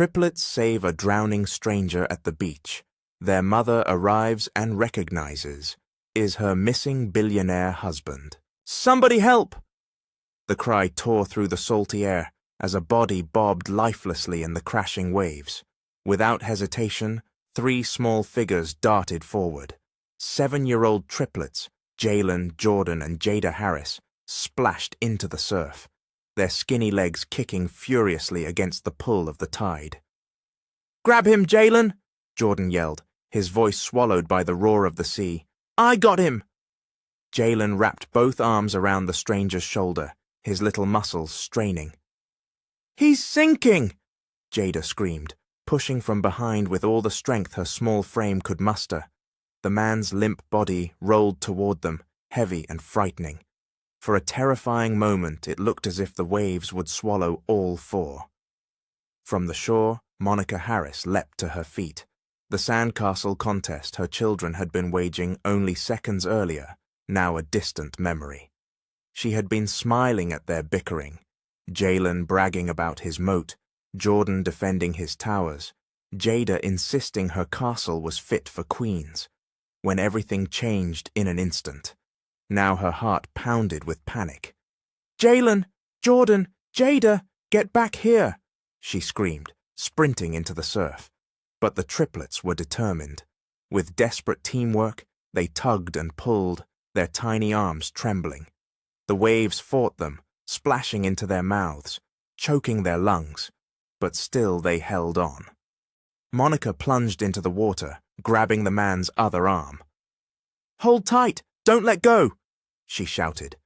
Triplets save a drowning stranger at the beach. Their mother arrives and recognizes is her missing billionaire husband. "Somebody help!" The cry tore through the salty air as a body bobbed lifelessly in the crashing waves. Without hesitation, 3 small figures darted forward. 7-year-old triplets, Jalen, Jordan, and Jada Harris, splashed into the surf, their skinny legs kicking furiously against the pull of the tide. "Grab him, Jalen!" Jordan yelled, his voice swallowed by the roar of the sea. "I got him!" Jalen wrapped both arms around the stranger's shoulder, his little muscles straining. "He's sinking!" Jada screamed, pushing from behind with all the strength her small frame could muster. The man's limp body rolled toward them, heavy and frightening. For a terrifying moment, it looked as if the waves would swallow all 4. From the shore, Monica Harris leapt to her feet. The sandcastle contest her children had been waging only seconds earlier, now a distant memory. She had been smiling at their bickering, Jalen bragging about his moat, Jordan defending his towers, Jada insisting her castle was fit for queens, when everything changed in an instant. Now her heart pounded with panic. "Jalen! Jordan! Jada! Get back here!" she screamed, sprinting into the surf. But the triplets were determined. With desperate teamwork, they tugged and pulled, their tiny arms trembling. The waves fought them, splashing into their mouths, choking their lungs, but still they held on. Monica plunged into the water, grabbing the man's other arm. "Hold tight! Don't let go!" she shouted.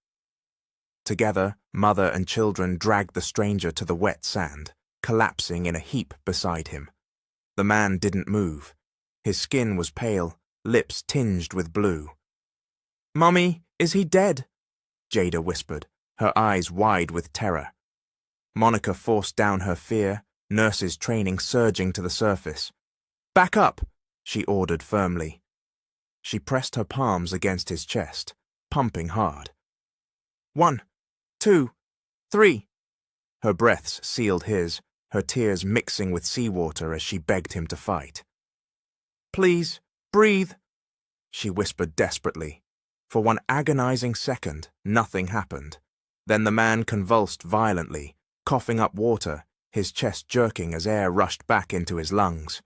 Together, mother and children dragged the stranger to the wet sand, collapsing in a heap beside him. The man didn't move. His skin was pale, lips tinged with blue. "Mummy, is he dead?" Jada whispered, her eyes wide with terror. Monica forced down her fear, nurses' training surging to the surface. "Back up," she ordered firmly. She pressed her palms against his chest, pumping hard. 1, 2, 3. Her breaths sealed his, her tears mixing with seawater as she begged him to fight. "Please, breathe," she whispered desperately. For one agonizing second, nothing happened. Then the man convulsed violently, coughing up water, his chest jerking as air rushed back into his lungs.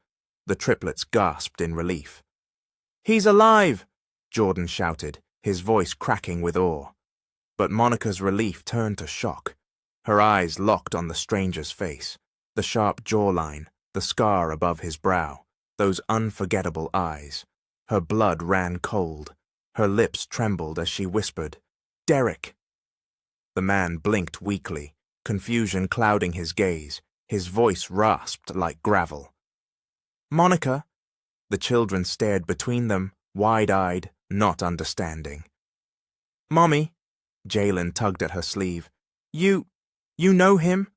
The triplets gasped in relief. "He's alive!" Jordan shouted, his voice cracking with awe. But Monica's relief turned to shock. Her eyes locked on the stranger's face, the sharp jawline, the scar above his brow, those unforgettable eyes. Her blood ran cold. Her lips trembled as she whispered, "Derek!" The man blinked weakly, confusion clouding his gaze, his voice rasped like gravel. "Monica!" The children stared between them, wide-eyed, not understanding. "Mommy!" Jalen tugged at her sleeve. You know him?"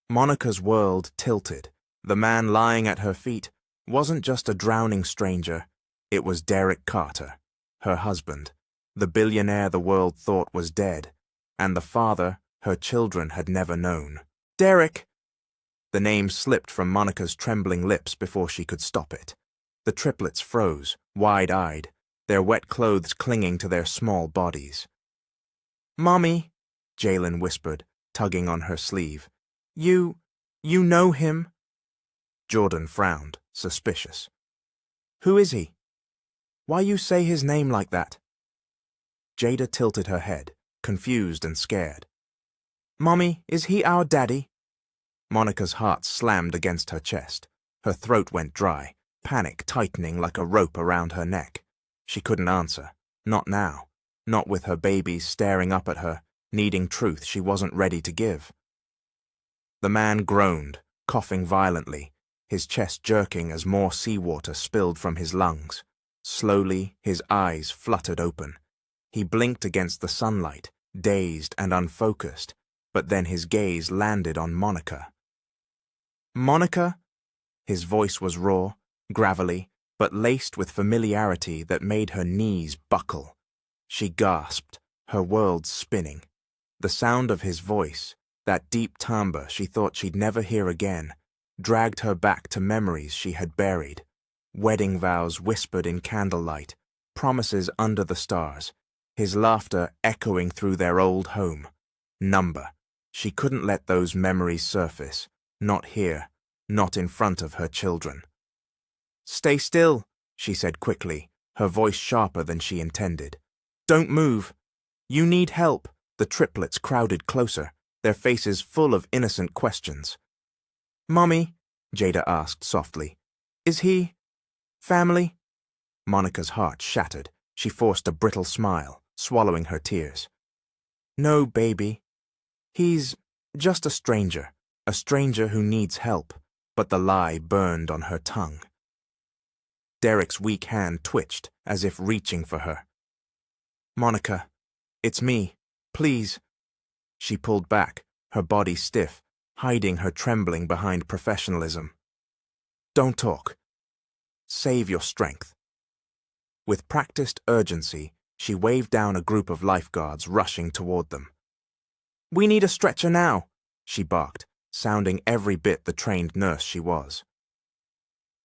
Monica's world tilted. The man lying at her feet wasn't just a drowning stranger. It was Derek Carter, her husband, the billionaire the world thought was dead, and the father her children had never known. "Derek!" The name slipped from Monica's trembling lips before she could stop it. The triplets froze, wide-eyed, their wet clothes clinging to their small bodies. "Mommy," Jalen whispered, tugging on her sleeve. You know him?" Jordan frowned, suspicious. "Who is he? Why you say his name like that?" Jada tilted her head, confused and scared. "Mommy, is he our daddy?" Monica's heart slammed against her chest. Her throat went dry, panic tightening like a rope around her neck. She couldn't answer. Not now. Not with her babies staring up at her, needing truth she wasn't ready to give. The man groaned, coughing violently, his chest jerking as more seawater spilled from his lungs. Slowly, his eyes fluttered open. He blinked against the sunlight, dazed and unfocused, but then his gaze landed on Monica. "Monica?" His voice was raw, gravelly, but laced with familiarity that made her knees buckle. She gasped, her world spinning. The sound of his voice, that deep timbre she thought she'd never hear again, dragged her back to memories she had buried. Wedding vows whispered in candlelight, promises under the stars, his laughter echoing through their old home. Number. She couldn't let those memories surface, not here, not in front of her children. "Stay still," she said quickly, her voice sharper than she intended. "Don't move. You need help." The triplets crowded closer, their faces full of innocent questions. "Mommy," Jada asked softly, "is he family?" Monica's heart shattered. She forced a brittle smile, swallowing her tears. "No, baby. He's just a stranger who needs help," but the lie burned on her tongue. Derek's weak hand twitched, as if reaching for her. "Monica, it's me. Please." She pulled back, her body stiff, hiding her trembling behind professionalism. "Don't talk. Save your strength." With practiced urgency, she waved down a group of lifeguards rushing toward them. "We need a stretcher now," she barked, sounding every bit the trained nurse she was.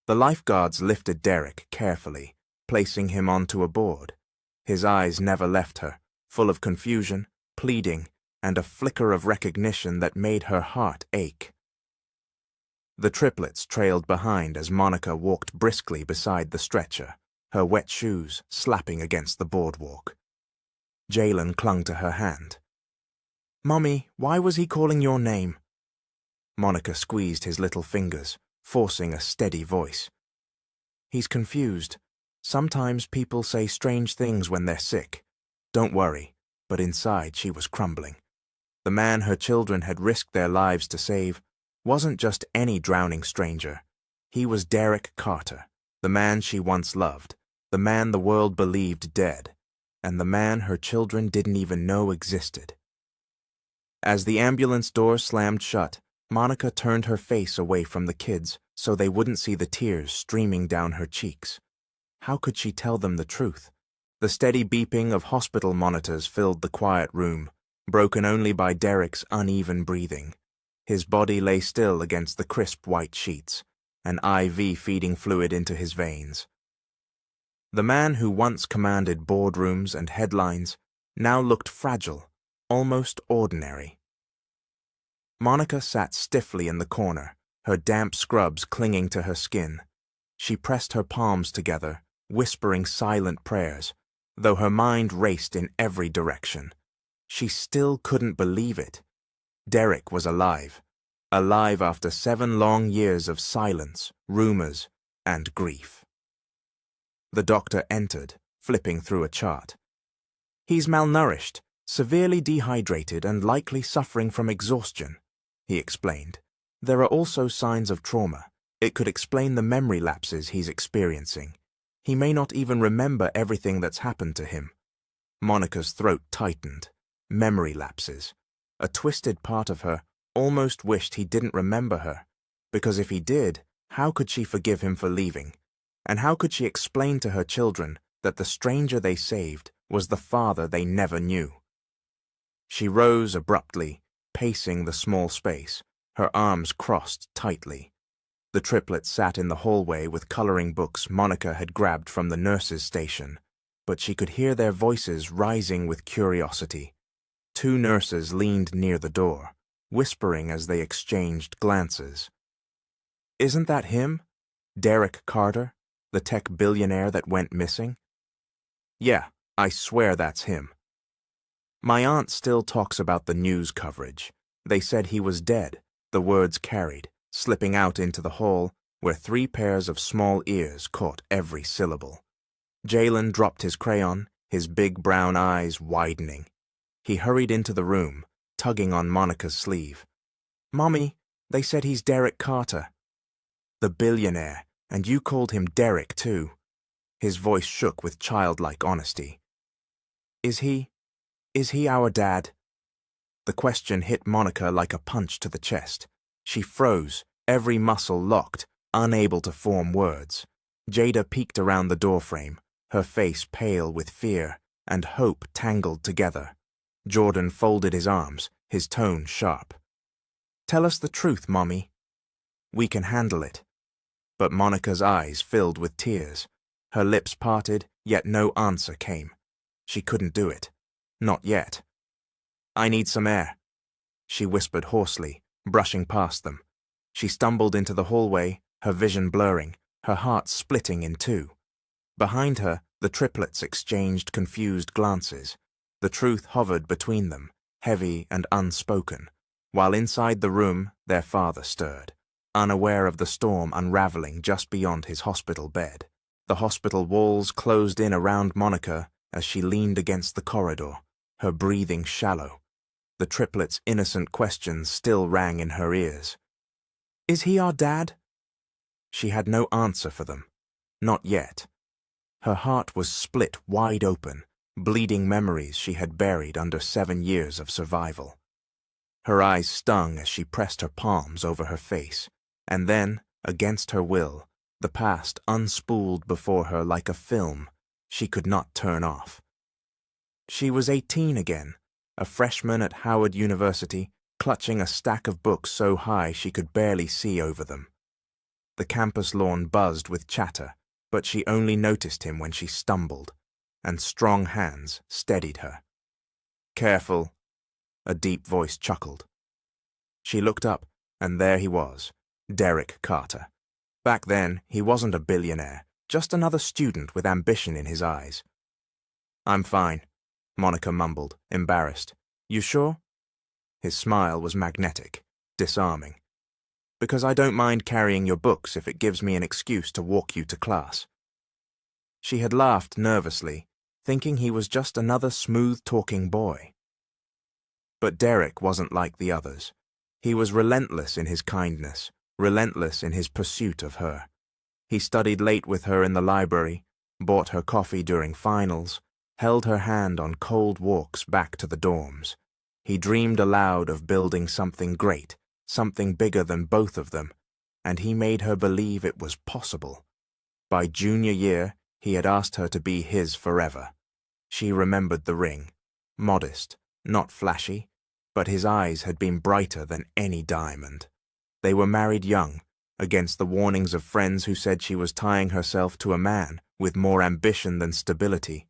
The lifeguards lifted Derek carefully, placing him onto a board. His eyes never left her, full of confusion, pleading, and a flicker of recognition that made her heart ache. The triplets trailed behind as Monica walked briskly beside the stretcher, her wet shoes slapping against the boardwalk. Jalen clung to her hand. "Mommy, why was he calling your name?" Monica squeezed his little fingers, forcing a steady voice. "He's confused. Sometimes people say strange things when they're sick. Don't worry." But inside she was crumbling. The man her children had risked their lives to save wasn't just any drowning stranger. He was Derek Carter, the man she once loved, the man the world believed dead, and the man her children didn't even know existed. As the ambulance door slammed shut, Monica turned her face away from the kids so they wouldn't see the tears streaming down her cheeks. How could she tell them the truth? The steady beeping of hospital monitors filled the quiet room, broken only by Derek's uneven breathing. His body lay still against the crisp white sheets, an IV feeding fluid into his veins. The man who once commanded boardrooms and headlines now looked fragile, almost ordinary. Monica sat stiffly in the corner, her damp scrubs clinging to her skin. She pressed her palms together, whispering silent prayers, though her mind raced in every direction. She still couldn't believe it. Derek was alive after 7 long years of silence, rumors, and grief. The doctor entered, flipping through a chart. "He's malnourished, severely dehydrated, and likely suffering from exhaustion," he explained. "There are also signs of trauma. It could explain the memory lapses he's experiencing. He may not even remember everything that's happened to him." Monica's throat tightened. Memory lapses. A twisted part of her almost wished he didn't remember her, because if he did, how could she forgive him for leaving? And how could she explain to her children that the stranger they saved was the father they never knew? She rose abruptly, pacing the small space, her arms crossed tightly. The triplets sat in the hallway with coloring books Monica had grabbed from the nurse's station, but she could hear their voices rising with curiosity. 2 nurses leaned near the door, whispering as they exchanged glances. "Isn't that him? Derek Carter, the tech billionaire that went missing?" "Yeah, I swear that's him." "My aunt still talks about the news coverage. They said he was dead," the words carried, slipping out into the hall where 3 pairs of small ears caught every syllable. Jalen dropped his crayon, his big brown eyes widening. He hurried into the room, tugging on Monica's sleeve. "Mommy, they said he's Derek Carter." "The billionaire, and you called him Derek too." His voice shook with childlike honesty. Is he our dad?" The question hit Monica like a punch to the chest. She froze, every muscle locked, unable to form words. Jada peeked around the doorframe, her face pale with fear and hope tangled together. Jordan folded his arms, his tone sharp. "Tell us the truth, Mommy." We can handle it. But Monica's eyes filled with tears. Her lips parted, yet no answer came. She couldn't do it. Not yet. I need some air, she whispered hoarsely, brushing past them. She stumbled into the hallway, her vision blurring, her heart splitting in two. Behind her, the triplets exchanged confused glances. The truth hovered between them, heavy and unspoken, while inside the room their father stirred, unaware of the storm unraveling just beyond his hospital bed. The hospital walls closed in around Monica as she leaned against the corridor, her breathing shallow. The triplets' innocent questions still rang in her ears. Is he our dad? She had no answer for them. Not yet. Her heart was split wide open, bleeding memories she had buried under 7 years of survival. Her eyes stung as she pressed her palms over her face, and then, against her will, the past unspooled before her like a film she could not turn off. She was 18 again, a freshman at Howard University, clutching a stack of books so high she could barely see over them. The campus lawn buzzed with chatter, but she only noticed him when she stumbled, and strong hands steadied her. Careful, a deep voice chuckled. She looked up, and there he was, Derek Carter. Back then, he wasn't a billionaire, just another student with ambition in his eyes. I'm fine, Monica mumbled, embarrassed. You sure? His smile was magnetic, disarming. Because I don't mind carrying your books if it gives me an excuse to walk you to class. She had laughed nervously, thinking he was just another smooth-talking boy. But Derek wasn't like the others. He was relentless in his kindness, relentless in his pursuit of her. He studied late with her in the library, bought her coffee during finals, held her hand on cold walks back to the dorms. He dreamed aloud of building something great, something bigger than both of them, and he made her believe it was possible. By junior year, he had asked her to be his forever. She remembered the ring, modest, not flashy, but his eyes had been brighter than any diamond. They were married young, against the warnings of friends who said she was tying herself to a man with more ambition than stability,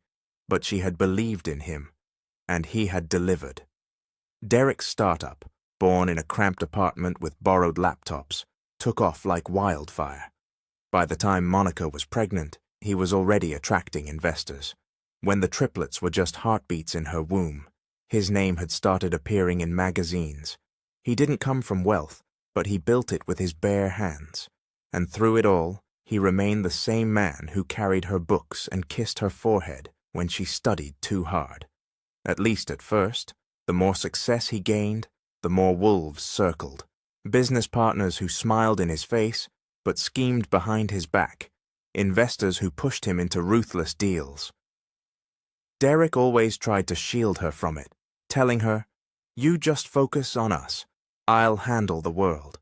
but she had believed in him, and he had delivered. Derek's startup, born in a cramped apartment with borrowed laptops, took off like wildfire. By the time Monica was pregnant, he was already attracting investors. When the triplets were just heartbeats in her womb, his name had started appearing in magazines. He didn't come from wealth, but he built it with his bare hands. And through it all, he remained the same man who carried her books and kissed her forehead when she studied too hard. At least at first. The more success he gained, the more wolves circled. Business partners who smiled in his face, but schemed behind his back. Investors who pushed him into ruthless deals. Derek always tried to shield her from it, telling her, "You just focus on us. I'll handle the world."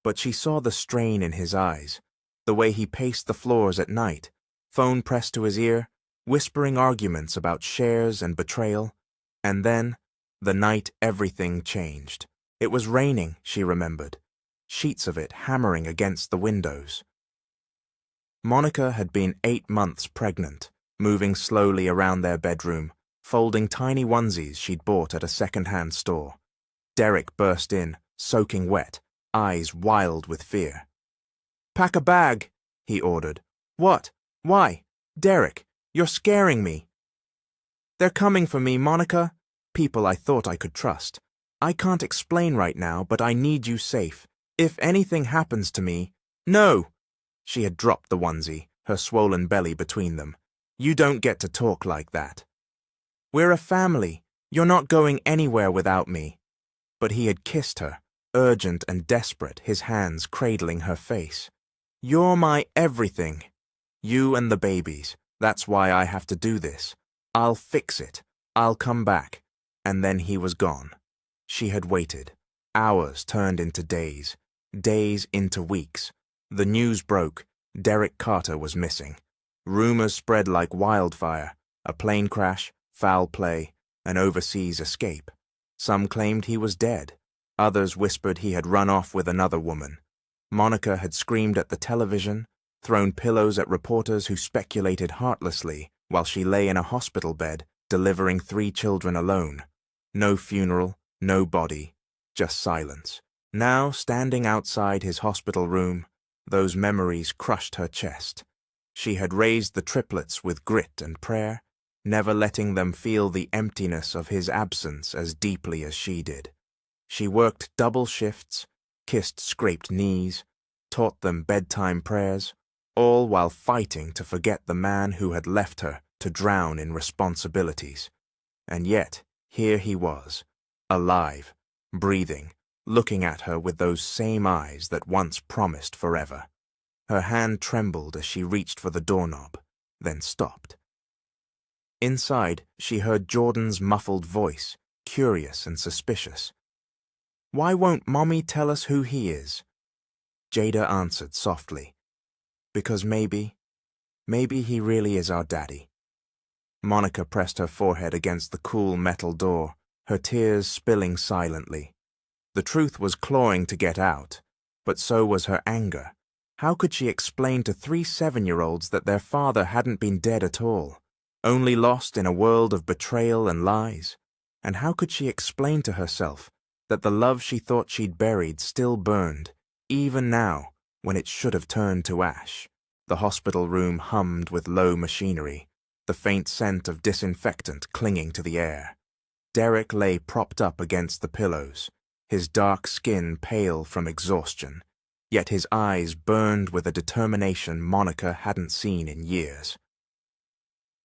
But she saw the strain in his eyes, the way he paced the floors at night, phone pressed to his ear, whispering arguments about shares and betrayal. And then, the night everything changed. It was raining, she remembered, sheets of it hammering against the windows. Monica had been 8 months pregnant, moving slowly around their bedroom, folding tiny onesies she'd bought at a second-hand store. Derek burst in, soaking wet, eyes wild with fear. "Pack a bag," he ordered. "What? Why? Derek, you're scaring me." "They're coming for me, Monica. People I thought I could trust. I can't explain right now, but I need you safe. If anything happens to me—" "No!" She had dropped the onesie, her swollen belly between them. "You don't get to talk like that. We're a family. You're not going anywhere without me." But he had kissed her, urgent and desperate, his hands cradling her face. "You're my everything. You and the babies. That's why I have to do this. I'll fix it. I'll come back." And then he was gone. She had waited. Hours turned into days. Days into weeks. The news broke. Derek Carter was missing. Rumors spread like wildfire. A plane crash, foul play, an overseas escape. Some claimed he was dead. Others whispered he had run off with another woman. Monica had screamed at the television, thrown pillows at reporters who speculated heartlessly while she lay in a hospital bed, delivering 3 children alone. No funeral, no body, just silence. Now, standing outside his hospital room, those memories crushed her chest. She had raised the triplets with grit and prayer, never letting them feel the emptiness of his absence as deeply as she did. She worked double shifts, kissed scraped knees, taught them bedtime prayers, all while fighting to forget the man who had left her to drown in responsibilities. And yet, here he was, alive, breathing, looking at her with those same eyes that once promised forever. Her hand trembled as she reached for the doorknob, then stopped. Inside, she heard Jordan's muffled voice, curious and suspicious. "Why won't Mommy tell us who he is?" Jada answered softly, "Because maybe he really is our daddy." Monica pressed her forehead against the cool metal door, her tears spilling silently. The truth was clawing to get out, but so was her anger. How could she explain to 3 7-year-olds that their father hadn't been dead at all, only lost in a world of betrayal and lies? And how could she explain to herself that the love she thought she'd buried still burned, even now, when it should have turned to ash? The hospital room hummed with low machinery, the faint scent of disinfectant clinging to the air. Derek lay propped up against the pillows, his dark skin pale from exhaustion, yet his eyes burned with a determination Monica hadn't seen in years.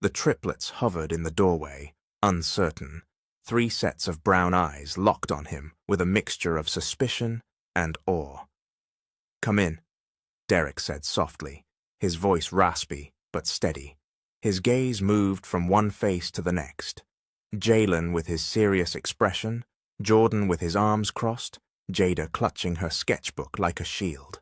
The triplets hovered in the doorway, uncertain, 3 sets of brown eyes locked on him with a mixture of suspicion and awe. "Come in," Derek said softly, his voice raspy but steady. His gaze moved from one face to the next. Jalen with his serious expression, Jordan with his arms crossed, Jada clutching her sketchbook like a shield.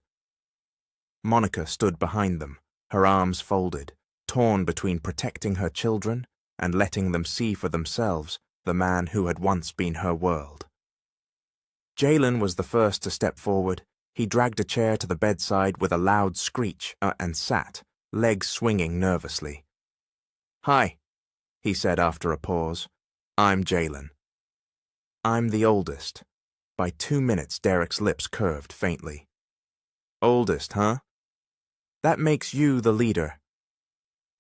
Monica stood behind them, her arms folded, torn between protecting her children and letting them see for themselves the man who had once been her world. Jalen was the first to step forward. He dragged a chair to the bedside with a loud screech and sat, legs swinging nervously. "Hi," he said after a pause. "I'm Jalen." "I'm the oldest." By 2 minutes, Derek's lips curved faintly. "Oldest, huh? That makes you the leader."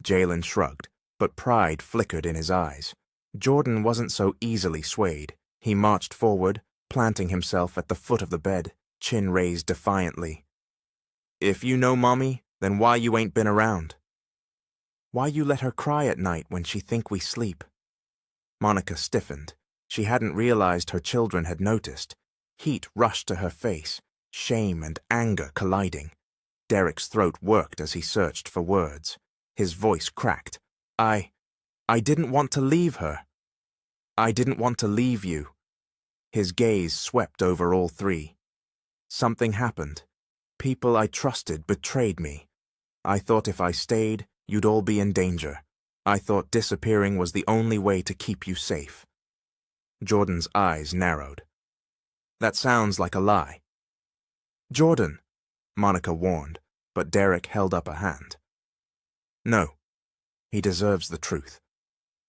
Jalen shrugged, but pride flickered in his eyes. Jordan wasn't so easily swayed. He marched forward, planting himself at the foot of the bed, chin raised defiantly. "If you know Mommy, then why you ain't been around?" "Why you let her cry at night when she think we sleep?" Monica stiffened. She hadn't realized her children had noticed. Heat rushed to her face, shame and anger colliding. Derek's throat worked as he searched for words. His voice cracked. I didn't want to leave her. I didn't want to leave you." His gaze swept over all 3. "Something happened. People I trusted betrayed me. I thought if I stayed, you'd all be in danger. I thought disappearing was the only way to keep you safe." Jordan's eyes narrowed. "That sounds like a lie." "Jordan," Monica warned, but Derek held up a hand. "No, he deserves the truth,"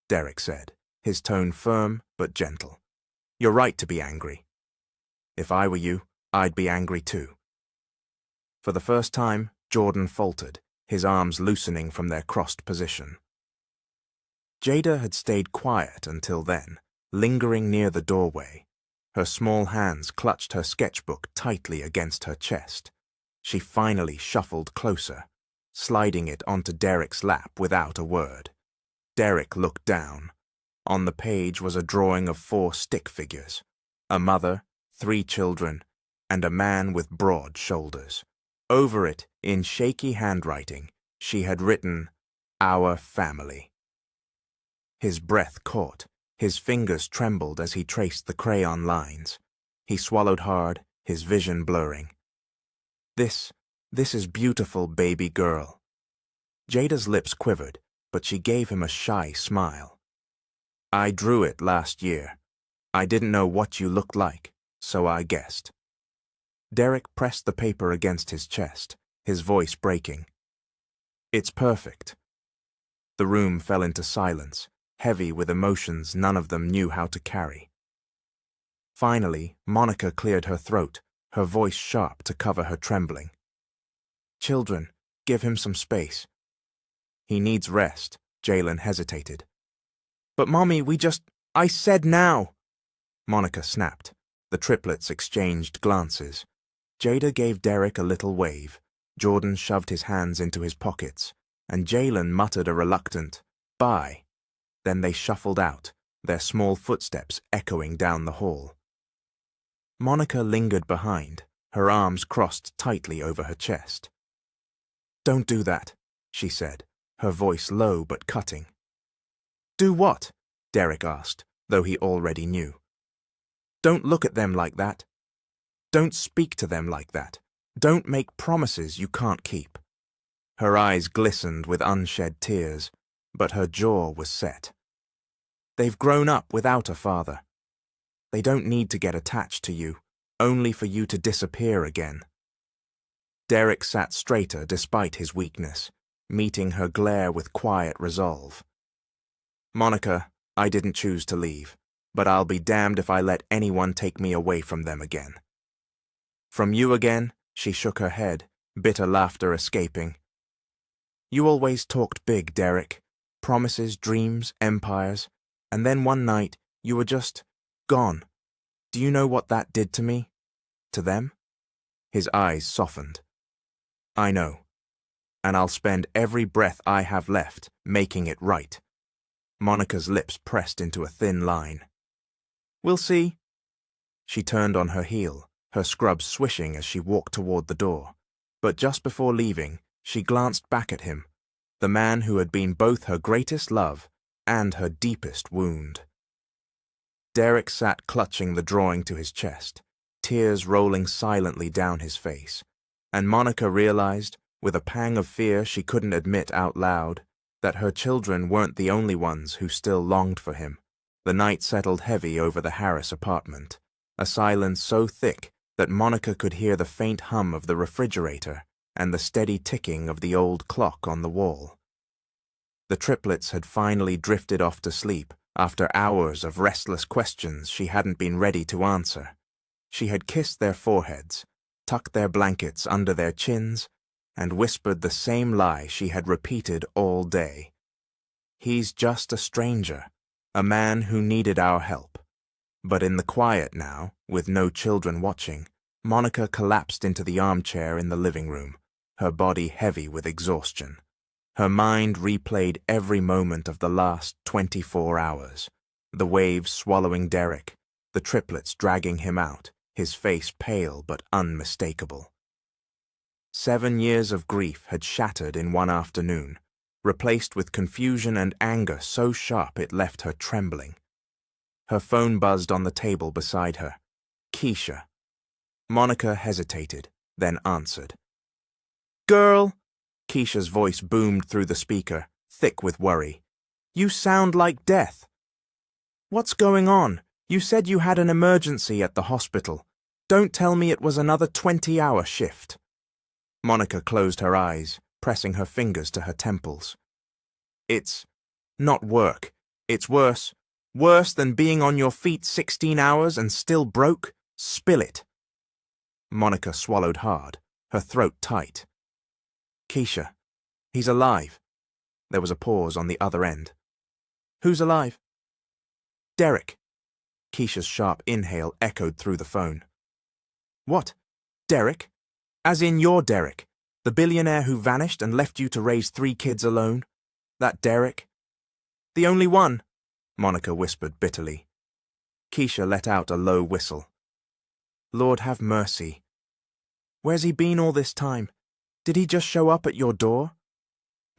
Derek said, his tone firm but gentle. "You're right to be angry. If I were you, I'd be angry too." For the first time, Jordan faltered, his arms loosening from their crossed position. Jada had stayed quiet until then, lingering near the doorway. Her small hands clutched her sketchbook tightly against her chest. She finally shuffled closer, sliding it onto Derek's lap without a word. Derek looked down. On the page was a drawing of 4 stick figures, a mother, 3 children, and a man with broad shoulders. Over it, in shaky handwriting, she had written, "Our family." His breath caught. His fingers trembled as he traced the crayon lines. He swallowed hard, his vision blurring. This is beautiful, baby girl." Jada's lips quivered, but she gave him a shy smile. "I drew it last year. I didn't know what you looked like, so I guessed." Derek pressed the paper against his chest, his voice breaking. It's perfect. The room fell into silence, heavy with emotions none of them knew how to carry. Finally, Monica cleared her throat, her voice sharp to cover her trembling. Children, give him some space. He needs rest, Jalen hesitated. But Mommy, I said now! Monica snapped. The triplets exchanged glances. Jada gave Derek a little wave. Jordan shoved his hands into his pockets, and Jalen muttered a reluctant, "Bye." Then they shuffled out, their small footsteps echoing down the hall. Monica lingered behind, her arms crossed tightly over her chest. "Don't do that," she said, her voice low but cutting. "Do what?" Derek asked, though he already knew. "Don't look at them like that. Don't speak to them like that. Don't make promises you can't keep." Her eyes glistened with unshed tears, but her jaw was set. "They've grown up without a father. They don't need to get attached to you, only for you to disappear again." Derek sat straighter despite his weakness, meeting her glare with quiet resolve. "Monica, I didn't choose to leave, but I'll be damned if I let anyone take me away from them again." "From you again?" She shook her head, bitter laughter escaping. "You always talked big, Derek. Promises, dreams, empires. And then one night, you were just gone. Do you know what that did to me? To them?" His eyes softened. "I know. And I'll spend every breath I have left making it right." Monica's lips pressed into a thin line. "We'll see." She turned on her heel, her scrubs swishing as she walked toward the door. But just before leaving, she glanced back at him, the man who had been both her greatest love and her deepest wound. Derek sat clutching the drawing to his chest, tears rolling silently down his face, and Monica realized, with a pang of fear she couldn't admit out loud, that her children weren't the only ones who still longed for him. The night settled heavy over the Harris apartment, a silence so thick that Monica could hear the faint hum of the refrigerator and the steady ticking of the old clock on the wall. The triplets had finally drifted off to sleep after hours of restless questions she hadn't been ready to answer. She had kissed their foreheads, tucked their blankets under their chins, and whispered the same lie she had repeated all day. "He's just a stranger, a man who needed our help." But in the quiet now, with no children watching, Monica collapsed into the armchair in the living room, her body heavy with exhaustion. Her mind replayed every moment of the last 24 hours, the waves swallowing Derek, the triplets dragging him out, his face pale but unmistakable. 7 years of grief had shattered in one afternoon, replaced with confusion and anger so sharp it left her trembling. Her phone buzzed on the table beside her. Keisha. Monica hesitated, then answered. "Girl," Keisha's voice boomed through the speaker, thick with worry. "You sound like death." "What's going on? You said you had an emergency at the hospital. Don't tell me it was another 20-hour shift." Monica closed her eyes, pressing her fingers to her temples. "It's not work. It's worse. Worse than being on your feet 16 hours and still broke? Spill it." Monica swallowed hard, her throat tight. "Keisha, he's alive." There was a pause on the other end. "Who's alive?" "Derek." Keisha's sharp inhale echoed through the phone. "What? Derek? As in your Derek, the billionaire who vanished and left you to raise 3 kids alone? That Derek?" "The only one," Monica whispered bitterly. Keisha let out a low whistle. "Lord have mercy. Where's he been all this time? Did he just show up at your door?"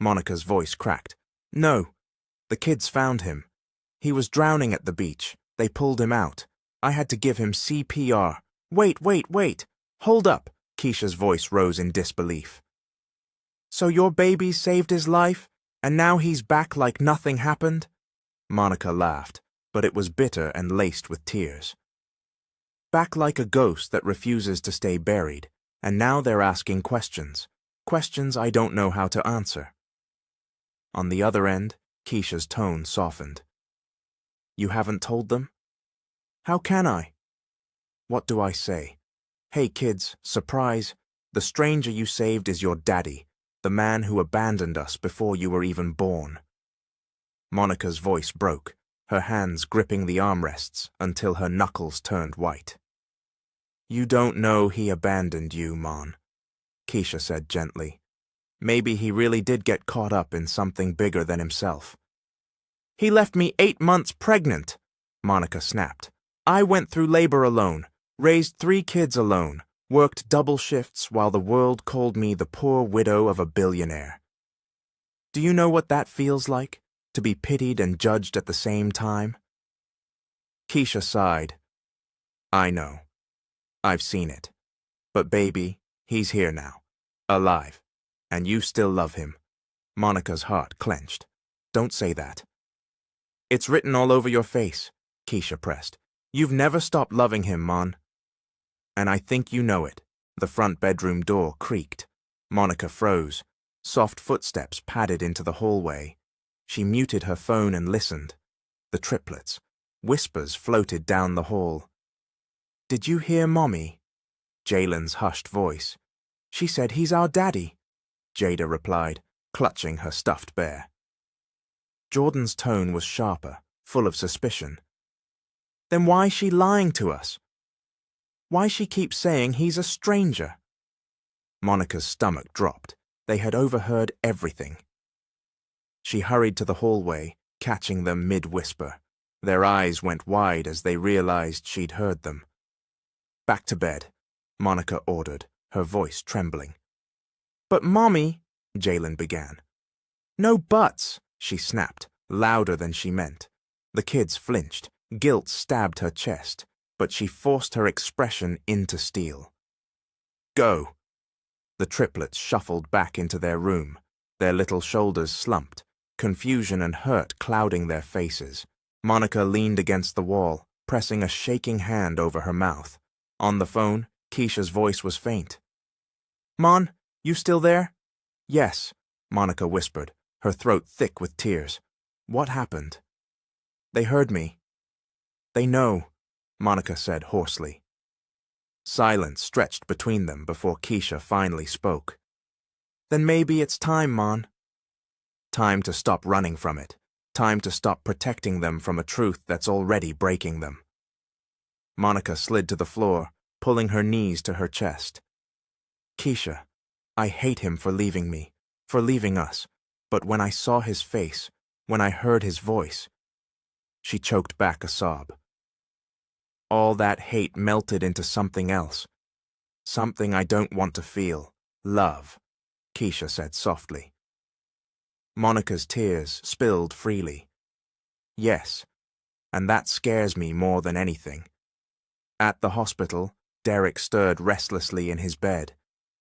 Monica's voice cracked. "No. The kids found him. He was drowning at the beach. They pulled him out. I had to give him CPR. Wait. Hold up." Keisha's voice rose in disbelief. "So your baby saved his life, and now he's back like nothing happened?" Monica laughed, but it was bitter and laced with tears. back like a ghost that refuses to stay buried, and now they're asking questions. Questions I don't know how to answer. On the other end, Keisha's tone softened. You haven't told them? How can I? What do I say? Hey kids, surprise, the stranger you saved is your daddy, the man who abandoned us before you were even born. Monica's voice broke, her hands gripping the armrests until her knuckles turned white. You don't know he abandoned you, Mon, Keisha said gently. Maybe he really did get caught up in something bigger than himself. He left me 8 months pregnant, Monica snapped. I went through labor alone, raised 3 kids alone, worked double shifts while the world called me the poor widow of a billionaire. Do you know what that feels like, to be pitied and judged at the same time? Keisha sighed. I know. I've seen it. But baby, he's here now, alive, and you still love him. Monica's heart clenched. Don't say that. It's written all over your face, Keisha pressed. You've never stopped loving him, Mon. And I think you know it. The front bedroom door creaked. Monica froze. Soft footsteps padded into the hallway. She muted her phone and listened. The triplets. Whispers floated down the hall. Did you hear Mommy? Jalen's hushed voice. She said he's our daddy, Jada replied, clutching her stuffed bear. Jordan's tone was sharper, full of suspicion. Then why's she lying to us? Why she keeps saying he's a stranger? Monica's stomach dropped. They had overheard everything. She hurried to the hallway, catching them mid-whisper. Their eyes went wide as they realized she'd heard them. Back to bed, Monica ordered, her voice trembling. But Mommy, Jalen began. No buts, she snapped, louder than she meant. The kids flinched. Guilt stabbed her chest, but she forced her expression into steel. Go. The triplets shuffled back into their room, their little shoulders slumped, confusion and hurt clouding their faces. Monica leaned against the wall, pressing a shaking hand over her mouth. On the phone, Keisha's voice was faint. Mon, you still there? Yes, Monica whispered, her throat thick with tears. What happened? They heard me. They know, Monica said hoarsely. Silence stretched between them before Keisha finally spoke. Then maybe it's time, Mon. Time to stop running from it. Time to stop protecting them from a truth that's already breaking them. Monica slid to the floor, pulling her knees to her chest. Keisha, I hate him for leaving me, for leaving us, but when I saw his face, when I heard his voice, she choked back a sob. All that hate melted into something else. Something I don't want to feel. Love, Keisha said softly. Monica's tears spilled freely. Yes, and that scares me more than anything. At the hospital, Derek stirred restlessly in his bed.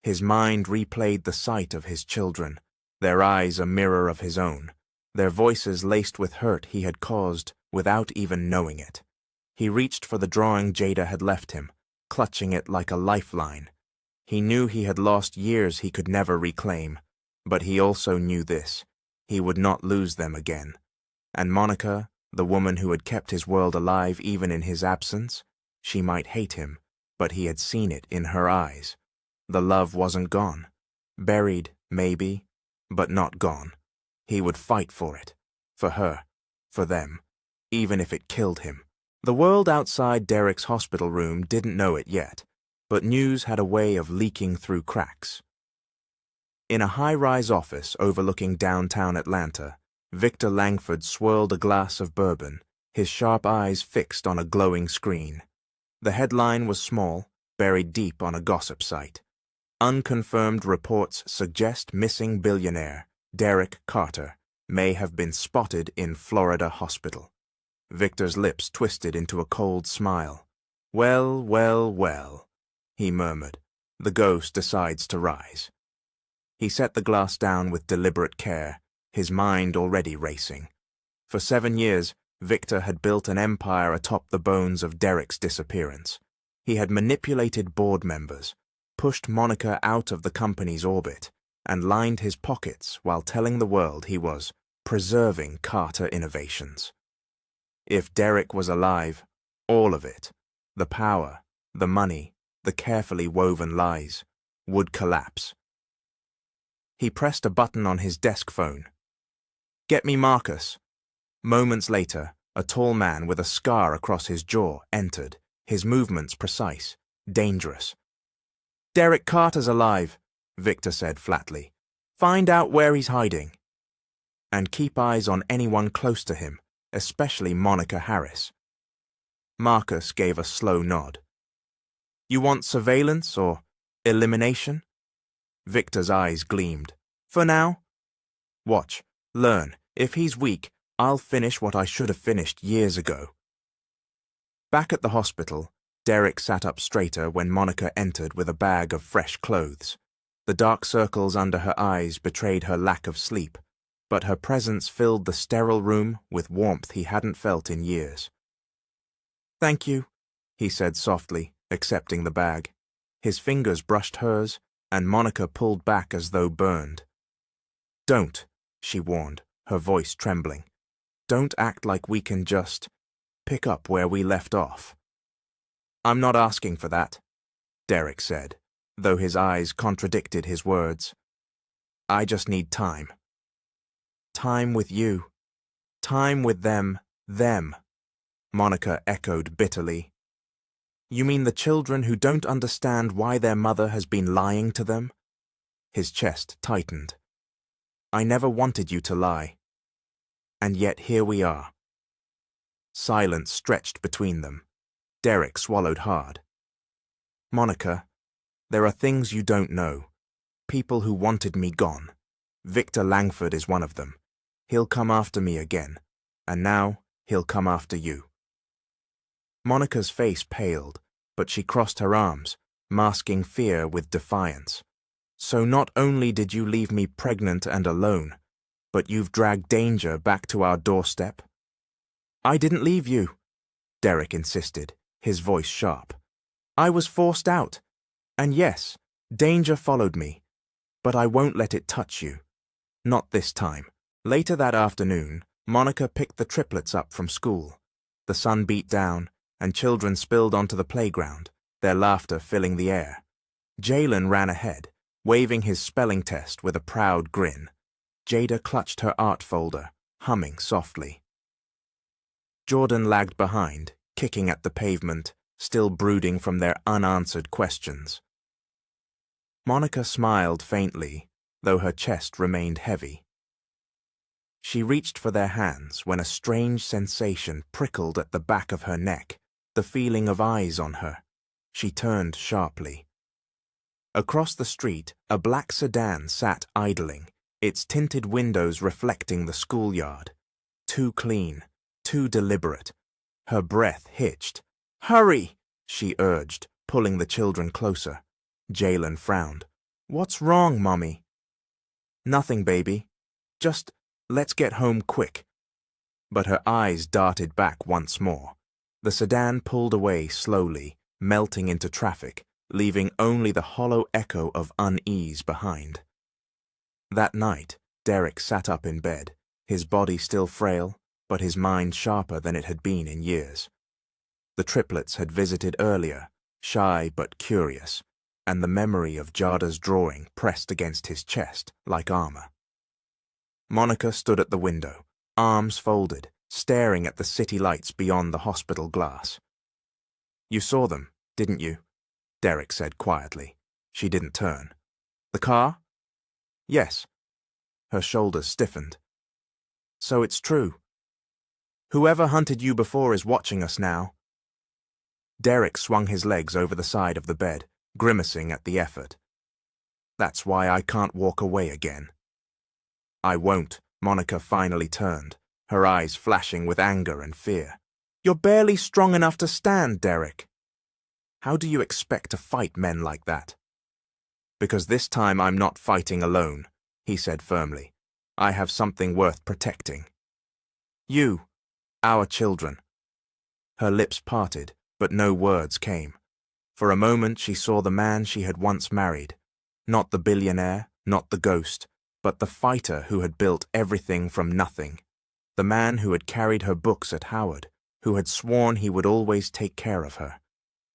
His mind replayed the sight of his children, their eyes a mirror of his own, their voices laced with hurt he had caused without even knowing it. He reached for the drawing Jada had left him, clutching it like a lifeline. He knew he had lost years he could never reclaim, but he also knew this. He would not lose them again. And Monica, the woman who had kept his world alive even in his absence, she might hate him, but he had seen it in her eyes. The love wasn't gone. Buried, maybe, but not gone. He would fight for it, for her, for them, even if it killed him. The world outside Derek's hospital room didn't know it yet, but news had a way of leaking through cracks. In a high-rise office overlooking downtown Atlanta, Victor Langford swirled a glass of bourbon, his sharp eyes fixed on a glowing screen. The headline was small, buried deep on a gossip site. Unconfirmed reports suggest missing billionaire, Derek Carter, may have been spotted in Florida hospital. Victor's lips twisted into a cold smile. Well, well, well, he murmured. The ghost decides to rise. He set the glass down with deliberate care, his mind already racing. For 7 years, Victor had built an empire atop the bones of Derek's disappearance. He had manipulated board members, pushed Monica out of the company's orbit, and lined his pockets while telling the world he was preserving Carter innovations. If Derek was alive, all of it, the power, the money, the carefully woven lies, would collapse. He pressed a button on his desk phone. "Get me Marcus." Moments later, a tall man with a scar across his jaw entered, his movements precise, dangerous. "Derek Carter's alive," Victor said flatly. "Find out where he's hiding. And keep eyes on anyone close to him, especially Monica Harris." Marcus gave a slow nod. "You want surveillance or elimination?" Victor's eyes gleamed. "For now. Watch, learn. If he's weak, I'll finish what I should have finished years ago." Back at the hospital, Derek sat up straighter when Monica entered with a bag of fresh clothes. The dark circles under her eyes betrayed her lack of sleep, but her presence filled the sterile room with warmth he hadn't felt in years. "Thank you," he said softly, accepting the bag. His fingers brushed hers, and Monica pulled back as though burned. "Don't," she warned, her voice trembling. "Don't act like we can just pick up where we left off." "I'm not asking for that," Derek said, though his eyes contradicted his words. "I just need time. Time with you. Time with them. Monica echoed bitterly. "You mean the children who don't understand why their mother has been lying to them?" His chest tightened. "I never wanted you to lie. And yet here we are." Silence stretched between them. Derek swallowed hard. "Monica, there are things you don't know. People who wanted me gone. Victor Langford is one of them. He'll come after me again. And now he'll come after you." Monica's face paled, but she crossed her arms, masking fear with defiance. "So not only did you leave me pregnant and alone, but you've dragged danger back to our doorstep?" "I didn't leave you," Derek insisted, his voice sharp. "I was forced out. And yes, danger followed me. But I won't let it touch you. Not this time." Later that afternoon, Monica picked the triplets up from school. The sun beat down, and children spilled onto the playground, their laughter filling the air. Jalen ran ahead, waving his spelling test with a proud grin. Jada clutched her art folder, humming softly. Jordan lagged behind, kicking at the pavement, still brooding from their unanswered questions. Monica smiled faintly, though her chest remained heavy. She reached for their hands when a strange sensation prickled at the back of her neck, the feeling of eyes on her. She turned sharply. Across the street, a black sedan sat idling, its tinted windows reflecting the schoolyard. Too clean, too deliberate. Her breath hitched. "Hurry!" she urged, pulling the children closer. Jalen frowned. "What's wrong, Mommy?" "Nothing, baby. Just let's get home quick." But her eyes darted back once more. The sedan pulled away slowly, melting into traffic, leaving only the hollow echo of unease behind. That night, Derek sat up in bed, his body still frail, but his mind sharper than it had been in years. The triplets had visited earlier, shy but curious, and the memory of Jada's drawing pressed against his chest like armor. Monica stood at the window, arms folded, staring at the city lights beyond the hospital glass. "You saw them, didn't you?" Derek said quietly. She didn't turn. "The car?" "Yes." Her shoulders stiffened. "So it's true. Whoever hunted you before is watching us now." Derek swung his legs over the side of the bed, grimacing at the effort. "That's why I can't walk away again." "I won't." Monica finally turned, her eyes flashing with anger and fear. "You're barely strong enough to stand, Derek." "How do you expect to fight men like that?" "Because this time I'm not fighting alone," he said firmly. "I have something worth protecting. You, our children." Her lips parted, but no words came. For a moment she saw the man she had once married. Not the billionaire, not the ghost, but the fighter who had built everything from nothing. The man who had carried her books at Howard, who had sworn he would always take care of her.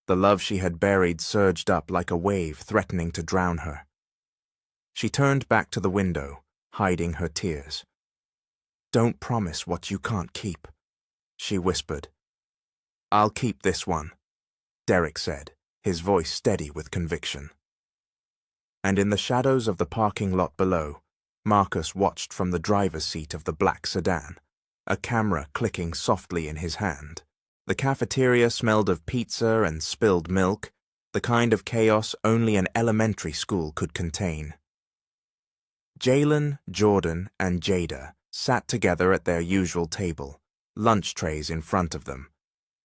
The love she had buried surged up like a wave threatening to drown her. She turned back to the window, hiding her tears. "Don't promise what you can't keep," she whispered. "I'll keep this one," Derek said, his voice steady with conviction. And in the shadows of the parking lot below, Marcus watched from the driver's seat of the black sedan, a camera clicking softly in his hand. The cafeteria smelled of pizza and spilled milk, the kind of chaos only an elementary school could contain. Jalen, Jordan, and Jada sat together at their usual table, lunch trays in front of them.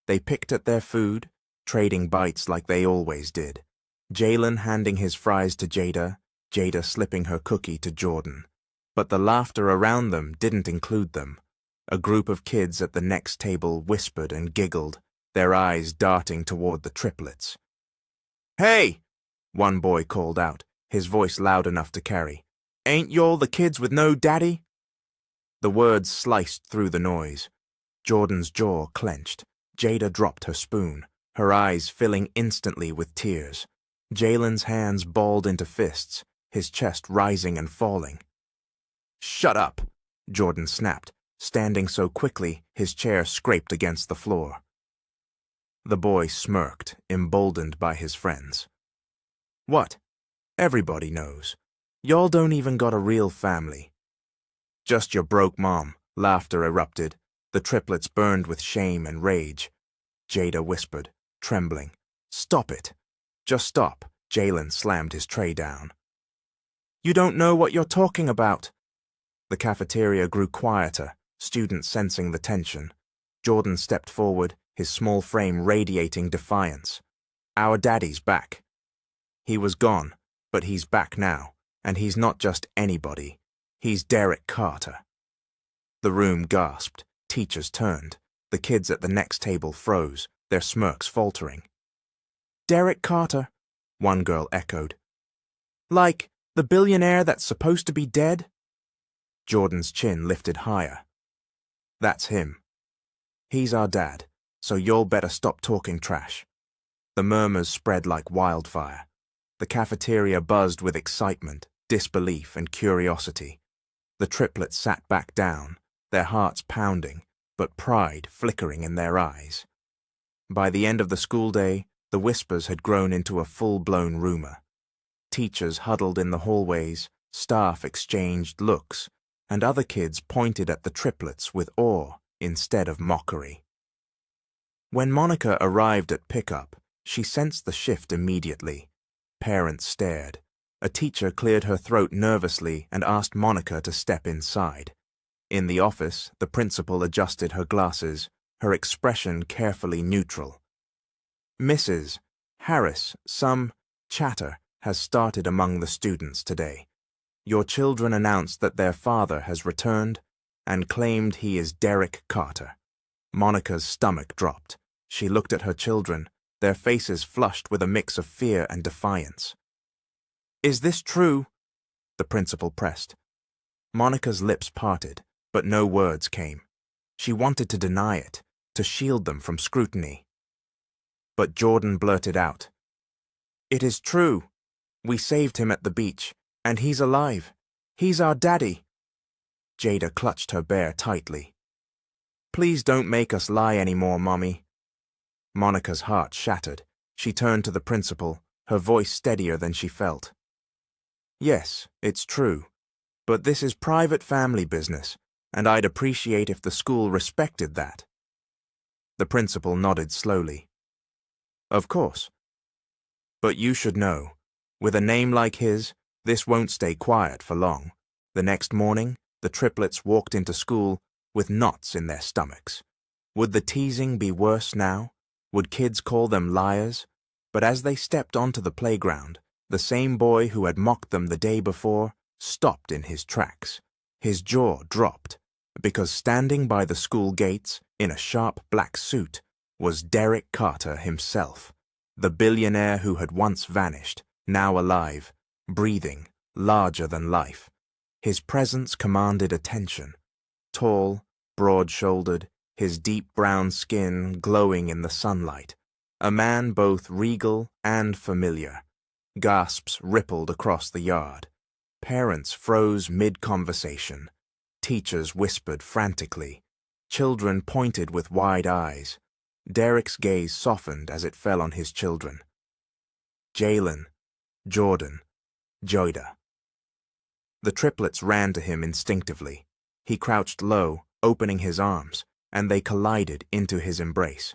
They picked at their food, trading bites like they always did. Jalen handing his fries to Jada, Jada slipping her cookie to Jordan. But the laughter around them didn't include them. A group of kids at the next table whispered and giggled, their eyes darting toward the triplets. "Hey!" one boy called out, his voice loud enough to carry. "Ain't y'all the kids with no daddy?" The words sliced through the noise. Jordan's jaw clenched. Jada dropped her spoon, her eyes filling instantly with tears. Jalen's hands balled into fists, his chest rising and falling. "Shut up," Jordan snapped, standing so quickly his chair scraped against the floor. The boy smirked, emboldened by his friends. "What? Everybody knows. Y'all don't even got a real family." "Just your broke mom," laughter erupted. The triplets burned with shame and rage. Jada whispered, trembling. "Stop it. Just stop." Jalen slammed his tray down. "You don't know what you're talking about." The cafeteria grew quieter, students sensing the tension. Jordan stepped forward, his small frame radiating defiance. "Our daddy's back." He was gone, but he's back now, and he's not just anybody. He's Derek Carter. The room gasped. Teachers turned. The kids at the next table froze, their smirks faltering. "Derek Carter," one girl echoed. "Like the billionaire that's supposed to be dead?" Jordan's chin lifted higher. "That's him. He's our dad, so y'all better stop talking trash." The murmurs spread like wildfire. The cafeteria buzzed with excitement, disbelief, and curiosity. The triplets sat back down, their hearts pounding, but pride flickering in their eyes. By the end of the school day, the whispers had grown into a full-blown rumor. Teachers huddled in the hallways, staff exchanged looks, and other kids pointed at the triplets with awe instead of mockery. When Monica arrived at pickup, she sensed the shift immediately. Parents stared. A teacher cleared her throat nervously and asked Monica to step inside. In the office, the principal adjusted her glasses, her expression carefully neutral. "Mrs. Harris, some chatter has started among the students today. Your children announced that their father has returned and claimed he is Derek Carter." Monica's stomach dropped. She looked at her children, their faces flushed with a mix of fear and defiance. "Is this true?" the principal pressed. Monica's lips parted, but no words came. She wanted to deny it, to shield them from scrutiny. But Jordan blurted out, "It is true. We saved him at the beach, and he's alive. He's our daddy." Jada clutched her bear tightly. "Please don't make us lie anymore, Mommy." Monica's heart shattered. She turned to the principal, her voice steadier than she felt. "Yes, it's true. But this is private family business, and I'd appreciate if the school respected that." The principal nodded slowly. "Of course. But you should know, with a name like his, this won't stay quiet for long." The next morning, the triplets walked into school with knots in their stomachs. Would the teasing be worse now? Would kids call them liars? But as they stepped onto the playground, the same boy who had mocked them the day before stopped in his tracks. His jaw dropped, because standing by the school gates, in a sharp black suit, was Derek Carter himself. The billionaire who had once vanished, now alive, breathing, larger than life. His presence commanded attention. Tall, broad-shouldered, his deep brown skin glowing in the sunlight. A man both regal and familiar. Gasps rippled across the yard. Parents froze mid-conversation. Teachers whispered frantically. Children pointed with wide eyes. Derek's gaze softened as it fell on his children. Jalen, Jordan, Joyda. The triplets ran to him instinctively. He crouched low, opening his arms, and they collided into his embrace.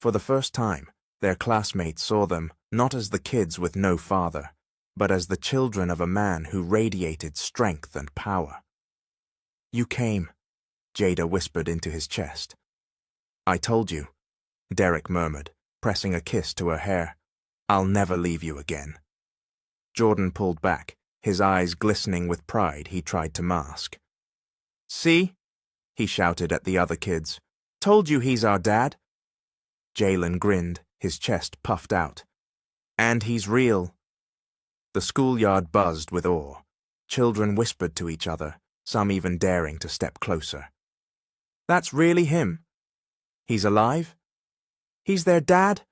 For the first time, their classmates saw them not as the kids with no father, but as the children of a man who radiated strength and power. "You came," Jada whispered into his chest. "I told you," Derek murmured, pressing a kiss to her hair. "I'll never leave you again." Jordan pulled back, his eyes glistening with pride he tried to mask. "See?" he shouted at the other kids. "Told you he's our dad." Jalen grinned, his chest puffed out. "And he's real." The schoolyard buzzed with awe. Children whispered to each other, some even daring to step closer. "That's really him? He's alive? He's their dad?"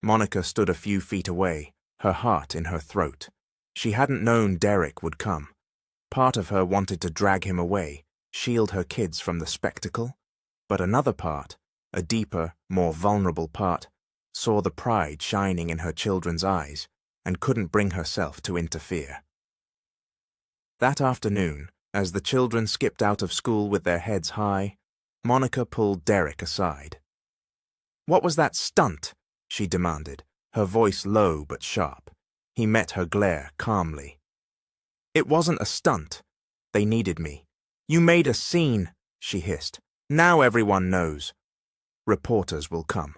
Monica stood a few feet away, her heart in her throat. She hadn't known Derek would come. Part of her wanted to drag him away, shield her kids from the spectacle, but another part, a deeper, more vulnerable part, saw the pride shining in her children's eyes and couldn't bring herself to interfere. That afternoon, as the children skipped out of school with their heads high, Monica pulled Derek aside. "What was that stunt?" she demanded, her voice low but sharp. He met her glare calmly. "It wasn't a stunt. They needed me. You made a scene," she hissed. "Now everyone knows. Reporters will come.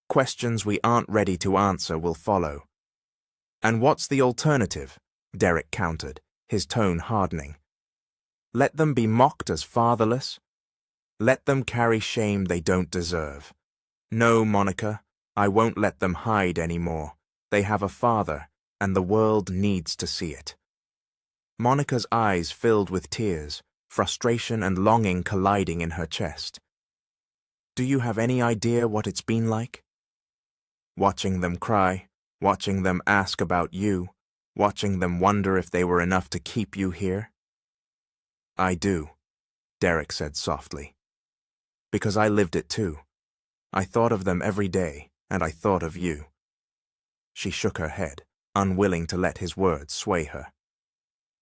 Questions we aren't ready to answer will follow." "And what's the alternative?" Derek countered, his tone hardening. "Let them be mocked as fatherless? Let them carry shame they don't deserve. No, Monica, I won't let them hide anymore. They have a father, and the world needs to see it." Monica's eyes filled with tears, frustration and longing colliding in her chest. "Do you have any idea what it's been like? Watching them cry, watching them ask about you, watching them wonder if they were enough to keep you here?" "I do," Derek said softly. "Because I lived it too. I thought of them every day, and I thought of you." She shook her head, unwilling to let his words sway her.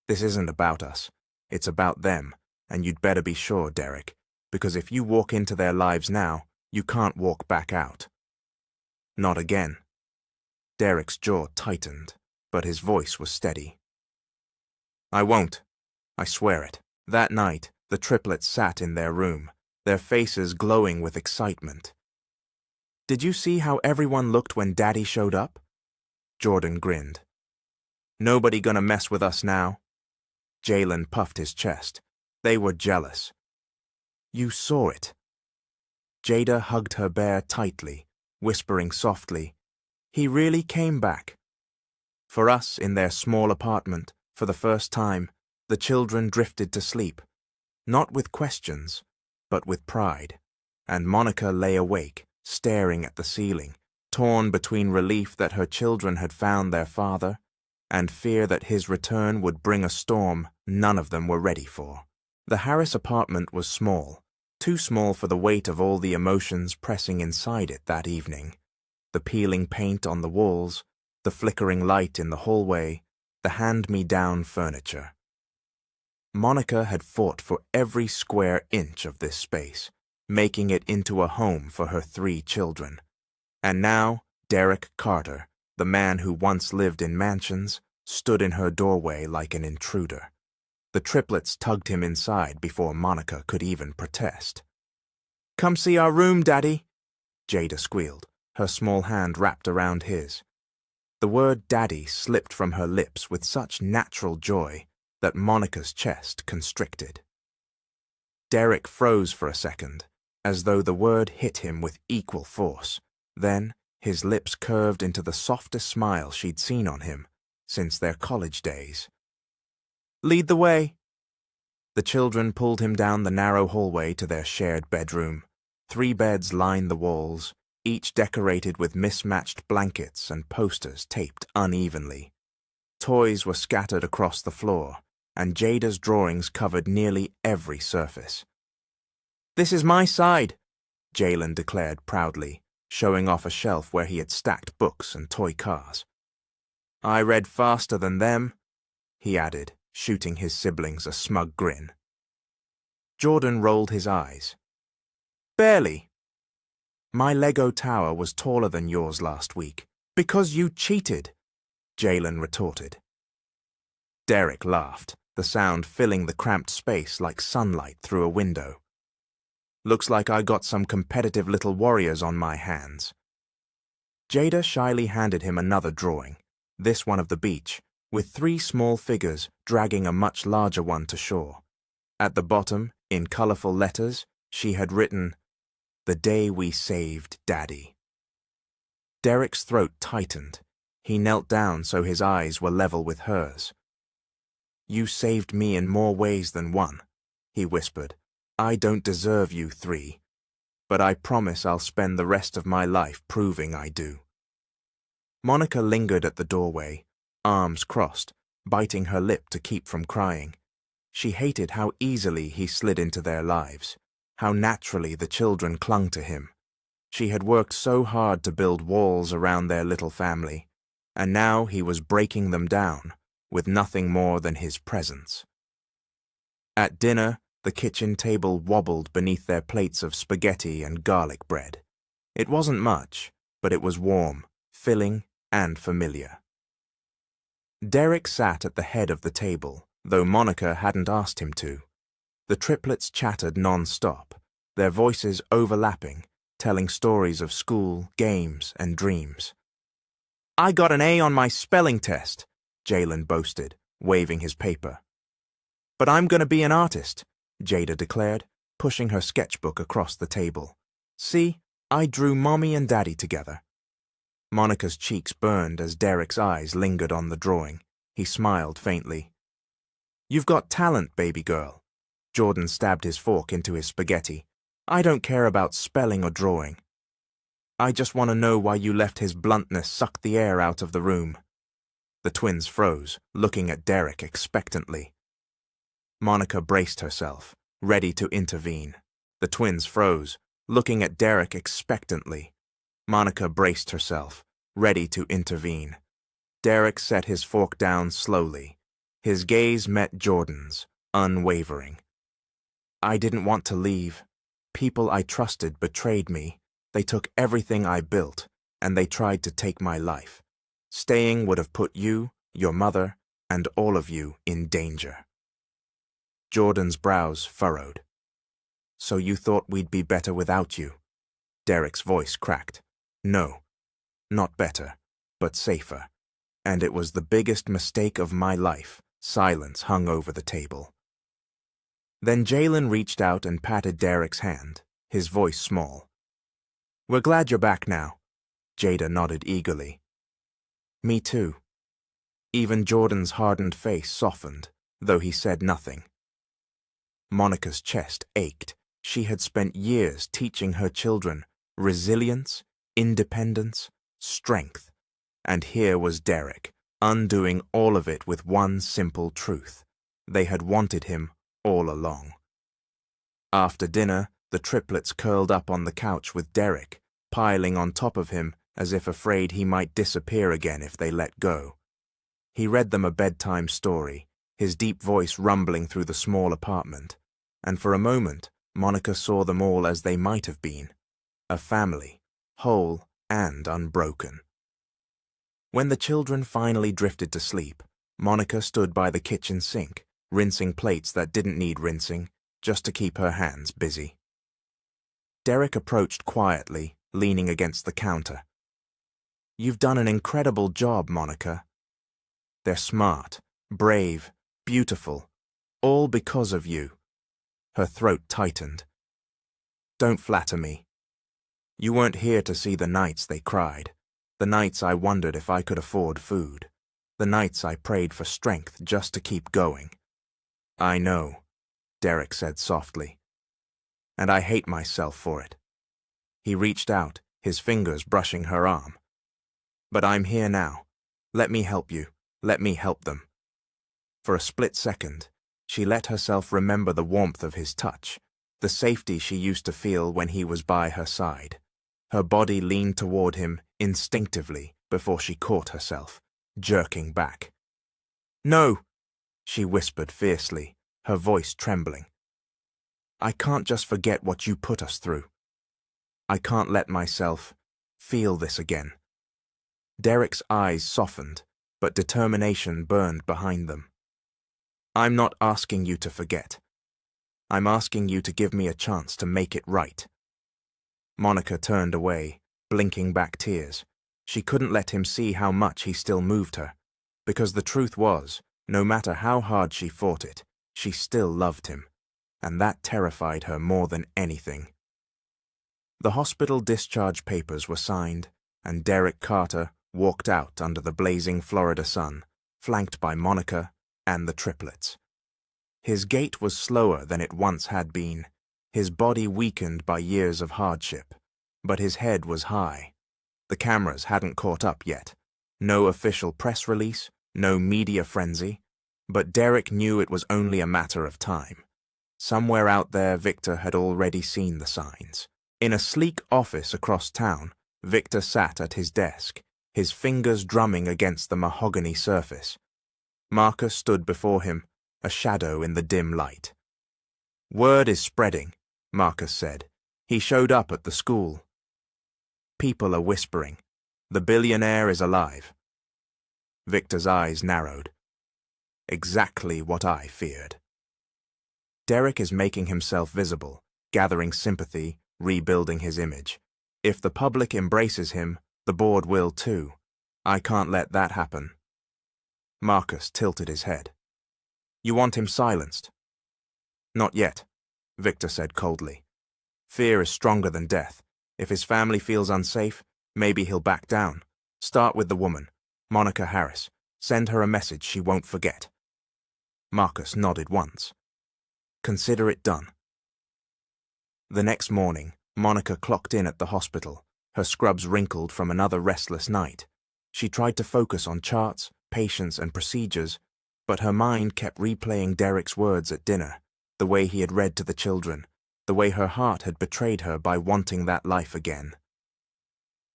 "This isn't about us. It's about them, and you'd better be sure, Derek, because if you walk into their lives now, you can't walk back out." "Not again." Derek's jaw tightened, but his voice was steady. "I won't. I swear it." That night, the triplets sat in their room, their faces glowing with excitement. "Did you see how everyone looked when Daddy showed up?" Jordan grinned. "Nobody gonna mess with us now." Jalen puffed his chest. They were jealous. "You saw it." Jada hugged her bear tightly, whispering softly, "He really came back." For us, in their small apartment, for the first time, the children drifted to sleep, not with questions, but with pride, and Monica lay awake, staring at the ceiling, torn between relief that her children had found their father and fear that his return would bring a storm none of them were ready for. The Harris apartment was small, too small for the weight of all the emotions pressing inside it that evening. The peeling paint on the walls, the flickering light in the hallway, the hand-me-down furniture. Monica had fought for every square inch of this space, making it into a home for her 3 children. And now, Derek Carter, the man who once lived in mansions, stood in her doorway like an intruder. The triplets tugged him inside before Monica could even protest. "Come see our room, Daddy," Jada squealed, her small hand wrapped around his. The word Daddy slipped from her lips with such natural joy that Monica's chest constricted. Derek froze for a second, as though the word hit him with equal force. Then His lips curved into the softest smile she'd seen on him since their college days. "Lead the way." The children pulled him down the narrow hallway to their shared bedroom. 3 beds lined the walls, each decorated with mismatched blankets and posters taped unevenly. Toys were scattered across the floor, and Jada's drawings covered nearly every surface. "This is my side," Jalen declared proudly, showing off a shelf where he had stacked books and toy cars. "I read faster than them," he added, shooting his siblings a smug grin. Jordan rolled his eyes. "Barely. My Lego tower was taller than yours last week, because you cheated," Jalen retorted. Derek laughed, the sound filling the cramped space like sunlight through a window. "Looks like I got some competitive little warriors on my hands." Jada shyly handed him another drawing, this one of the beach, with 3 small figures dragging a much larger one to shore. At the bottom, in colorful letters, she had written, "The day we saved Daddy." Derek's throat tightened. He knelt down so his eyes were level with hers. "You saved me in more ways than one," he whispered. "I don't deserve you 3, but I promise I'll spend the rest of my life proving I do." Monica lingered at the doorway, arms crossed, biting her lip to keep from crying. She hated how easily he slid into their lives, how naturally the children clung to him. She had worked so hard to build walls around their little family, and now he was breaking them down with nothing more than his presence. At dinner, the kitchen table wobbled beneath their plates of spaghetti and garlic bread. It wasn't much, but it was warm, filling, and familiar. Derek sat at the head of the table, though Monica hadn't asked him to. The triplets chattered non-stop, their voices overlapping, telling stories of school, games, and dreams. "I got an A on my spelling test," Jalen boasted, waving his paper. "But I'm going to be an artist," Jada declared, pushing her sketchbook across the table. "See, I drew Mommy and Daddy together." Monica's cheeks burned as Derek's eyes lingered on the drawing. He smiled faintly. "You've got talent, baby girl." Jordan stabbed his fork into his spaghetti. "I don't care about spelling or drawing. I just want to know why you left his bluntness suck the air out of the room." The twins froze, looking at Derek expectantly. Monica braced herself, ready to intervene. The twins froze, looking at Derek expectantly. Monica braced herself, ready to intervene. Derek set his fork down slowly. His gaze met Jordan's, unwavering. "I didn't want to leave. People I trusted betrayed me. They took everything I built, and they tried to take my life. Staying would have put you, your mother, and all of you in danger." Jordan's brows furrowed. "So you thought we'd be better without you?" Derek's voice cracked. "No, not better, but safer. And it was the biggest mistake of my life." Silence hung over the table. Then Jalen reached out and patted Derek's hand, his voice small. "We're glad you're back now." Jada nodded eagerly. "Me too." Even Jordan's hardened face softened, though he said nothing. Monica's chest ached. She had spent years teaching her children resilience, independence, strength. And here was Derek, undoing all of it with one simple truth. They had wanted him all along. After dinner, the triplets curled up on the couch with Derek, piling on top of him as if afraid he might disappear again if they let go. He read them a bedtime story, his deep voice rumbling through the small apartment, and for a moment, Monica saw them all as they might have been, a family, whole and unbroken. When the children finally drifted to sleep, Monica stood by the kitchen sink, rinsing plates that didn't need rinsing, just to keep her hands busy. Derek approached quietly, leaning against the counter. "You've done an incredible job, Monica. They're smart, brave, beautiful, all because of you." Her throat tightened. "Don't flatter me." You weren't here to see the nights they cried, the nights I wondered if I could afford food, the nights I prayed for strength just to keep going. I know, Derek said softly, and I hate myself for it. He reached out, his fingers brushing her arm. But I'm here now. Let me help you. Let me help them. For a split second, she let herself remember the warmth of his touch, the safety she used to feel when he was by her side. Her body leaned toward him instinctively before she caught herself, jerking back. No, she whispered fiercely, her voice trembling. I can't just forget what you put us through. I can't let myself feel this again. Derek's eyes softened, but determination burned behind them. I'm not asking you to forget. I'm asking you to give me a chance to make it right. Monica turned away, blinking back tears. She couldn't let him see how much he still moved her, because the truth was, no matter how hard she fought it, she still loved him, and that terrified her more than anything. The hospital discharge papers were signed, and Derek Carter walked out under the blazing Florida sun, flanked by Monica and the triplets. His gait was slower than it once had been, his body weakened by years of hardship, but his head was high. The cameras hadn't caught up yet. No official press release, no media frenzy, but Derek knew it was only a matter of time. Somewhere out there, Victor had already seen the signs. In a sleek office across town, Victor sat at his desk, his fingers drumming against the mahogany surface. Marcus stood before him, a shadow in the dim light. Word is spreading, Marcus said. He showed up at the school. People are whispering. The billionaire is alive. Victor's eyes narrowed. Exactly what I feared. Derek is making himself visible, gathering sympathy, rebuilding his image. If the public embraces him, the board will too. I can't let that happen. Marcus tilted his head. You want him silenced? Not yet, Victor said coldly. Fear is stronger than death. If his family feels unsafe, maybe he'll back down. Start with the woman, Monica Harris. Send her a message she won't forget. Marcus nodded once. Consider it done. The next morning, Monica clocked in at the hospital, her scrubs wrinkled from another restless night. She tried to focus on charts, patients, and procedures, but her mind kept replaying Derek's words at dinner, the way he had read to the children, the way her heart had betrayed her by wanting that life again.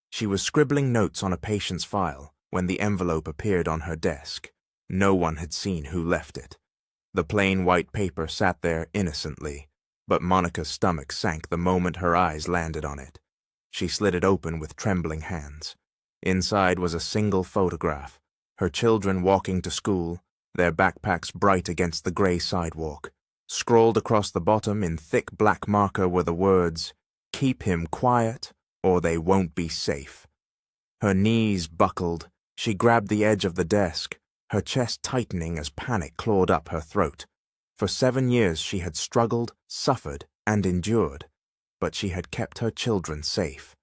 She was scribbling notes on a patient's file when the envelope appeared on her desk. No one had seen who left it. The plain white paper sat there innocently, but Monica's stomach sank the moment her eyes landed on it. She slid it open with trembling hands. Inside was a single photograph, her children walking to school, their backpacks bright against the gray sidewalk. Scrawled across the bottom in thick black marker were the words, "Keep him quiet, or they won't be safe." Her knees buckled. She grabbed the edge of the desk, her chest tightening as panic clawed up her throat. For 7 years she had struggled, suffered, and endured, but she had kept her children safe.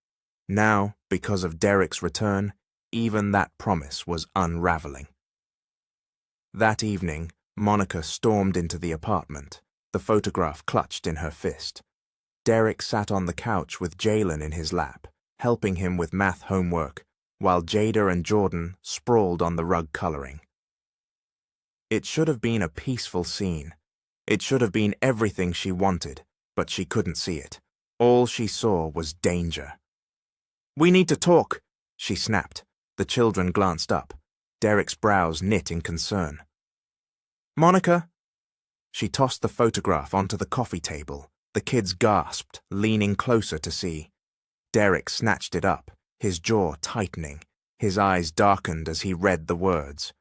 Now, because of Derek's return, even that promise was unraveling. That evening, Monica stormed into the apartment, the photograph clutched in her fist. Derek sat on the couch with Jalen in his lap, helping him with math homework, while Jada and Jordan sprawled on the rug coloring. It should have been a peaceful scene. It should have been everything she wanted, but she couldn't see it. All she saw was danger. "We need to talk," she snapped. The children glanced up. Derek's brows knit in concern. "Monica?" She tossed the photograph onto the coffee table. The kids gasped, leaning closer to see. Derek snatched it up, his jaw tightening. His eyes darkened as he read the words.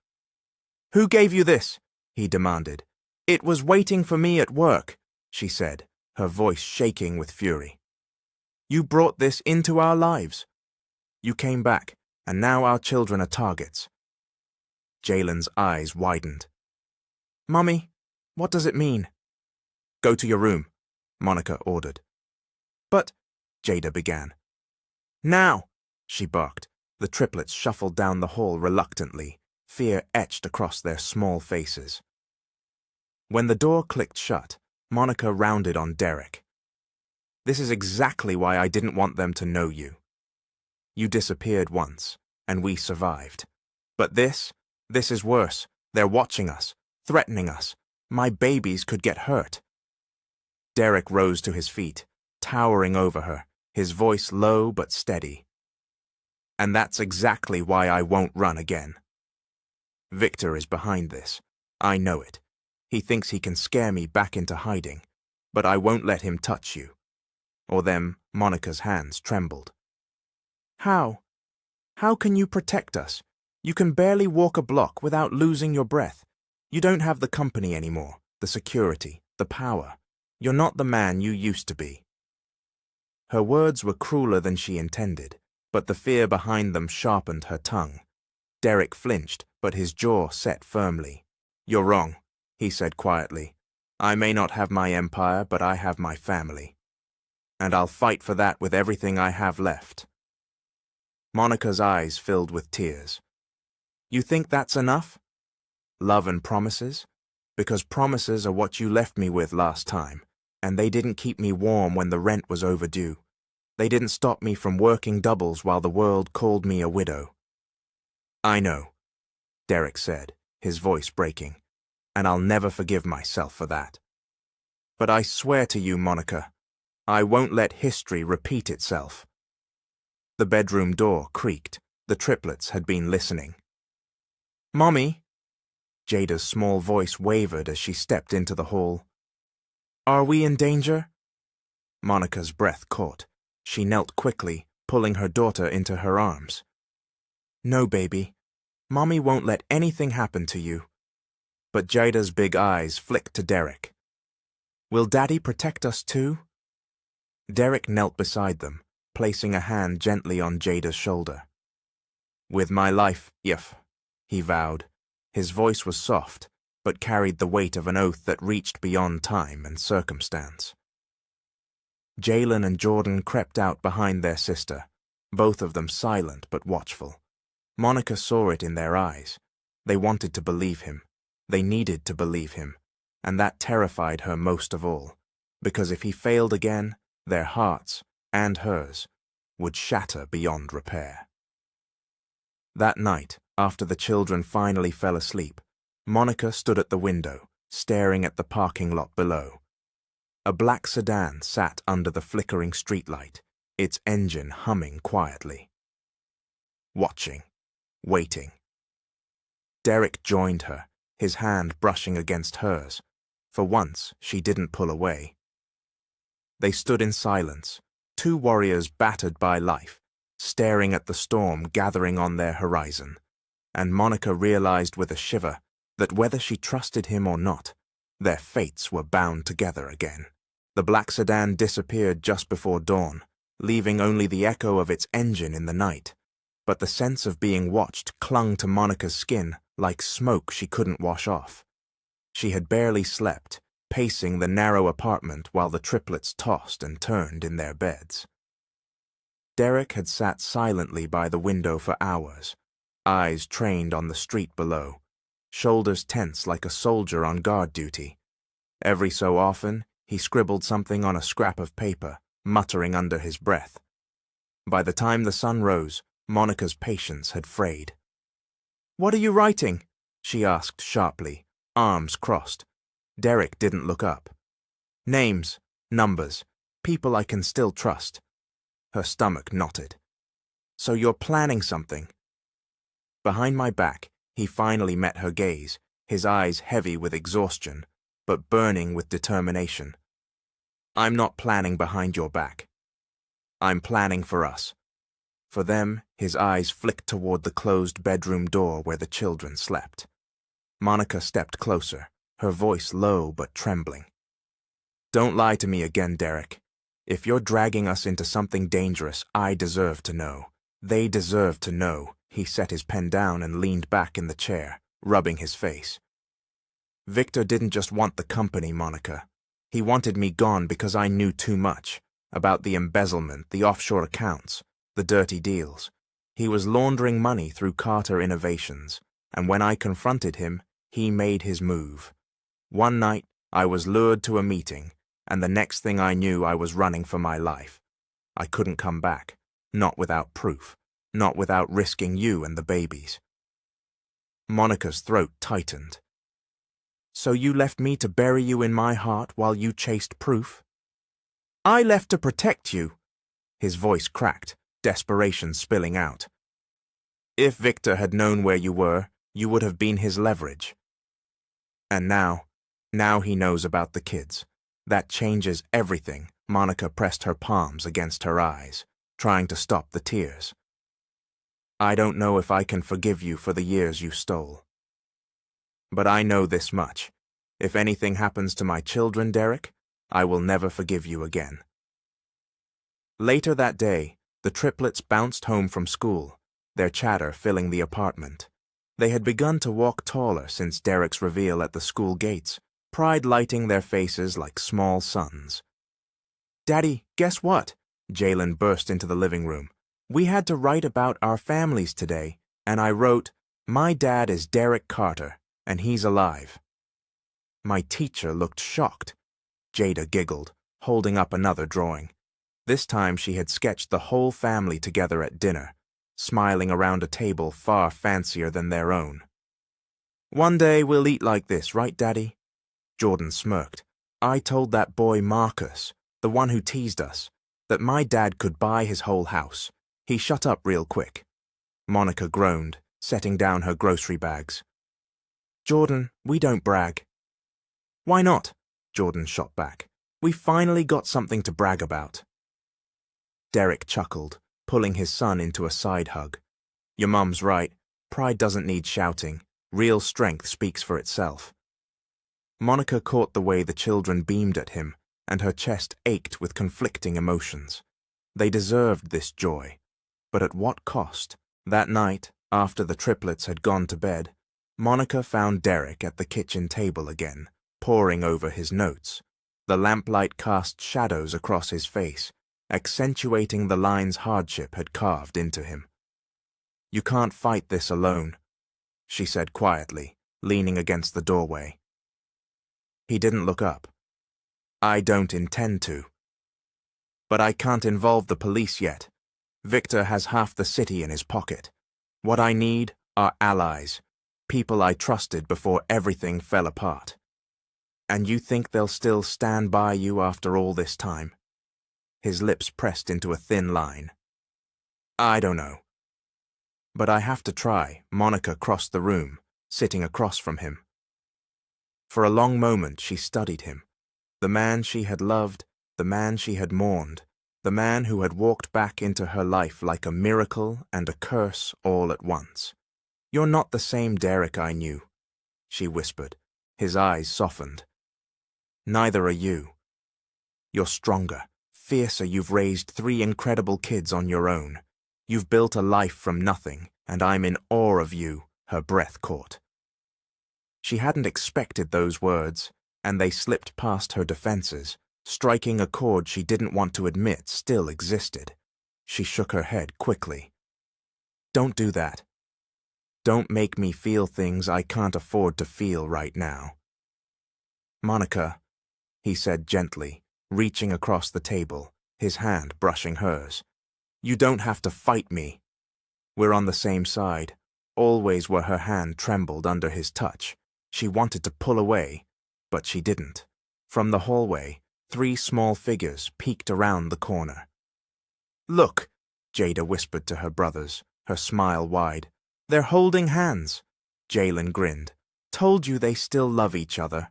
"Who gave you this?" he demanded. "It was waiting for me at work," she said, her voice shaking with fury. "You brought this into our lives. You came back, and now our children are targets." Jalen's eyes widened. "Mummy, what does it mean?" "Go to your room," Monica ordered. "But," Jada began. Now! She barked. The triplets shuffled down the hall reluctantly, fear etched across their small faces. When the door clicked shut, Monica rounded on Derek. This is exactly why I didn't want them to know you. You disappeared once, and we survived. But this is worse. They're watching us, threatening us. My babies could get hurt. Derek rose to his feet, towering over her, his voice low but steady. And that's exactly why I won't run again. Victor is behind this. I know it. He thinks he can scare me back into hiding, but I won't let him touch you. Or them, Monica's hands trembled. How? How can you protect us? You can barely walk a block without losing your breath. You don't have the company anymore, the security, the power. You're not the man you used to be. Her words were crueler than she intended, but the fear behind them sharpened her tongue. Derek flinched, but his jaw set firmly. You're wrong, he said quietly. I may not have my empire, but I have my family. And I'll fight for that with everything I have left. Monica's eyes filled with tears. You think that's enough? Love and promises? Because promises are what you left me with last time, and they didn't keep me warm when the rent was overdue. They didn't stop me from working doubles while the world called me a widow. I know, Derek said, his voice breaking, and I'll never forgive myself for that. But I swear to you, Monica, I won't let history repeat itself. The bedroom door creaked. The triplets had been listening. Mommy? Jada's small voice wavered as she stepped into the hall. Are we in danger? Monica's breath caught. She knelt quickly, pulling her daughter into her arms. No, baby. Mommy won't let anything happen to you. But Jada's big eyes flicked to Derek. Will Daddy protect us too? Derek knelt beside them, placing a hand gently on Jada's shoulder. With my life, if, he vowed. His voice was soft, but carried the weight of an oath that reached beyond time and circumstance. Jalen and Jordan crept out behind their sister, both of them silent but watchful. Monica saw it in their eyes. They wanted to believe him. They needed to believe him, and that terrified her most of all, because if he failed again, their hearts, and hers, would shatter beyond repair. That night, after the children finally fell asleep, Monica stood at the window, staring at the parking lot below. A black sedan sat under the flickering streetlight, its engine humming quietly. Watching, waiting. Derek joined her, his hand brushing against hers. For once, she didn't pull away. They stood in silence, two warriors battered by life, staring at the storm gathering on their horizon, and Monica realized with a shiver that whether she trusted him or not, their fates were bound together again. The black sedan disappeared just before dawn, leaving only the echo of its engine in the night, but the sense of being watched clung to Monica's skin like smoke she couldn't wash off. She had barely slept, pacing the narrow apartment while the triplets tossed and turned in their beds. Derek had sat silently by the window for hours, eyes trained on the street below, shoulders tense like a soldier on guard duty. Every so often, he scribbled something on a scrap of paper, muttering under his breath. By the time the sun rose, Monica's patience had frayed. "What are you writing?" she asked sharply, arms crossed. Derek didn't look up. "Names, numbers, people I can still trust." Her stomach knotted. "So you're planning something?" Behind my back, he finally met her gaze, his eyes heavy with exhaustion, but burning with determination. "I'm not planning behind your back. I'm planning for us." For them, his eyes flicked toward the closed bedroom door where the children slept. Monica stepped closer, her voice low but trembling. "Don't lie to me again, Derek. If you're dragging us into something dangerous, I deserve to know. They deserve to know." He set his pen down and leaned back in the chair, rubbing his face. "Victor didn't just want the company, Monica. He wanted me gone because I knew too much about the embezzlement, the offshore accounts, the the dirty deals. He was laundering money through Carter Innovations, and when I confronted him, he made his move. One night, I was lured to a meeting, and the next thing I knew, I was running for my life. I couldn't come back, not without proof, not without risking you and the babies. Monica's throat tightened. So you left me to bury you in my heart while you chased proof? I left to protect you. His voice cracked, desperation spilling out. If Victor had known where you were, you would have been his leverage. And now he knows about the kids. That changes everything. Monica pressed her palms against her eyes, trying to stop the tears. I don't know if I can forgive you for the years you stole. But I know this much. If anything happens to my children, Derek, I will never forgive you again. Later that day, the triplets bounced home from school, their chatter filling the apartment. They had begun to walk taller since Derek's reveal at the school gates, pride lighting their faces like small suns. Daddy, guess what? Jalen burst into the living room. We had to write about our families today, and I wrote, My dad is Derek Carter, and he's alive. My teacher looked shocked. Jada giggled, holding up another drawing. This time she had sketched the whole family together at dinner, smiling around a table far fancier than their own. One day we'll eat like this, right, Daddy? Jordan smirked. I told that boy Marcus, the one who teased us, that my dad could buy his whole house. He shut up real quick. Monica groaned, setting down her grocery bags. Jordan, we don't brag. Why not? Jordan shot back. We finally got something to brag about. Derek chuckled, pulling his son into a side hug. Your mum's right. Pride doesn't need shouting. Real strength speaks for itself. Monica caught the way the children beamed at him, and her chest ached with conflicting emotions. They deserved this joy. But at what cost? That night, after the triplets had gone to bed, Monica found Derek at the kitchen table again, poring over his notes. The lamplight cast shadows across his face, accentuating the lines hardship had carved into him. You can't fight this alone, she said quietly, leaning against the doorway. He didn't look up. I don't intend to. But I can't involve the police yet. Victor has half the city in his pocket. What I need are allies, people I trusted before everything fell apart. And you think they'll still stand by you after all this time? His lips pressed into a thin line. I don't know. But I have to try. Monica crossed the room, sitting across from him. For a long moment she studied him. The man she had loved, the man she had mourned, the man who had walked back into her life like a miracle and a curse all at once. You're not the same Derek I knew, she whispered. His eyes softened. Neither are you. You're stronger, fiercer. You've raised 3 incredible kids on your own. You've built a life from nothing, and I'm in awe of you, her breath caught. She hadn't expected those words, and they slipped past her defenses, striking a chord she didn't want to admit still existed. She shook her head quickly. Don't do that. Don't make me feel things I can't afford to feel right now. Monica, he said gently, reaching across the table, his hand brushing hers. You don't have to fight me. We're on the same side. Always where her hand trembled under his touch. She wanted to pull away, but she didn't. From the hallway, 3 small figures peeked around the corner. Look, Jada whispered to her brothers, her smile wide. They're holding hands. Jalen grinned. Told you they still love each other.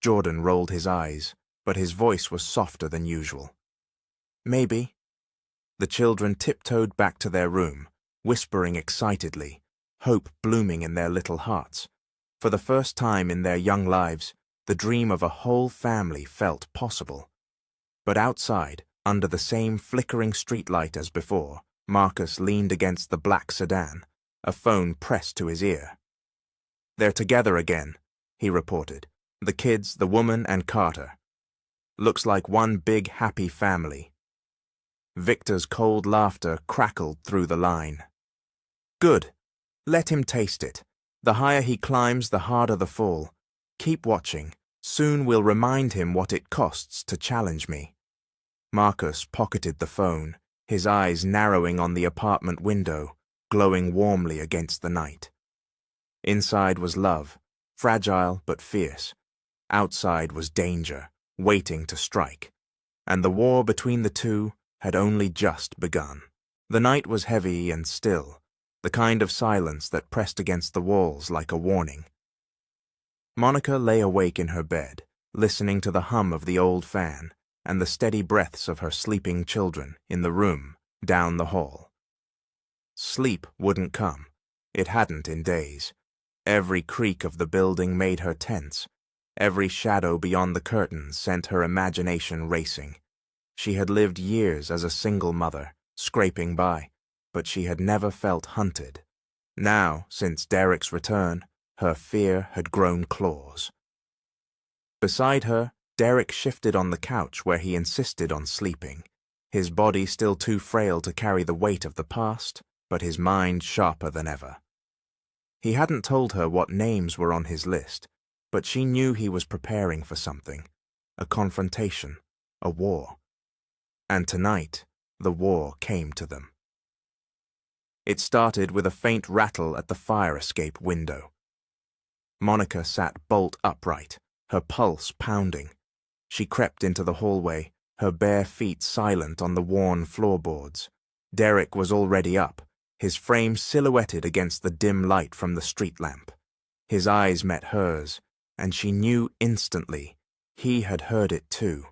Jordan rolled his eyes, but his voice was softer than usual. Maybe. The children tiptoed back to their room, whispering excitedly, hope blooming in their little hearts. For the first time in their young lives, the dream of a whole family felt possible. But outside, under the same flickering streetlight as before, Marcus leaned against the black sedan, a phone pressed to his ear. They're together again, he reported. The kids, the woman, and Carter. Looks like one big happy family. Victor's cold laughter crackled through the line. Good. Let him taste it. The higher he climbs, the harder the fall. Keep watching. Soon we'll remind him what it costs to challenge me. Marcus pocketed the phone, his eyes narrowing on the apartment window, glowing warmly against the night. Inside was love, fragile but fierce. Outside was danger, waiting to strike. And the war between the two had only just begun. The night was heavy and still, the kind of silence that pressed against the walls like a warning. Monica lay awake in her bed, listening to the hum of the old fan and the steady breaths of her sleeping children in the room down the hall. Sleep wouldn't come. It hadn't in days. Every creak of the building made her tense. Every shadow beyond the curtains sent her imagination racing. She had lived years as a single mother, scraping by, but she had never felt hunted. Now, since Derek's return, her fear had grown claws. Beside her, Derek shifted on the couch where he insisted on sleeping, his body still too frail to carry the weight of the past, but his mind sharper than ever. He hadn't told her what names were on his list, but she knew he was preparing for something, a confrontation, a war. And tonight, the war came to them. It started with a faint rattle at the fire escape window. Monica sat bolt upright, her pulse pounding. She crept into the hallway, her bare feet silent on the worn floorboards. Derek was already up, his frame silhouetted against the dim light from the street lamp. His eyes met hers, and she knew instantly he had heard it too.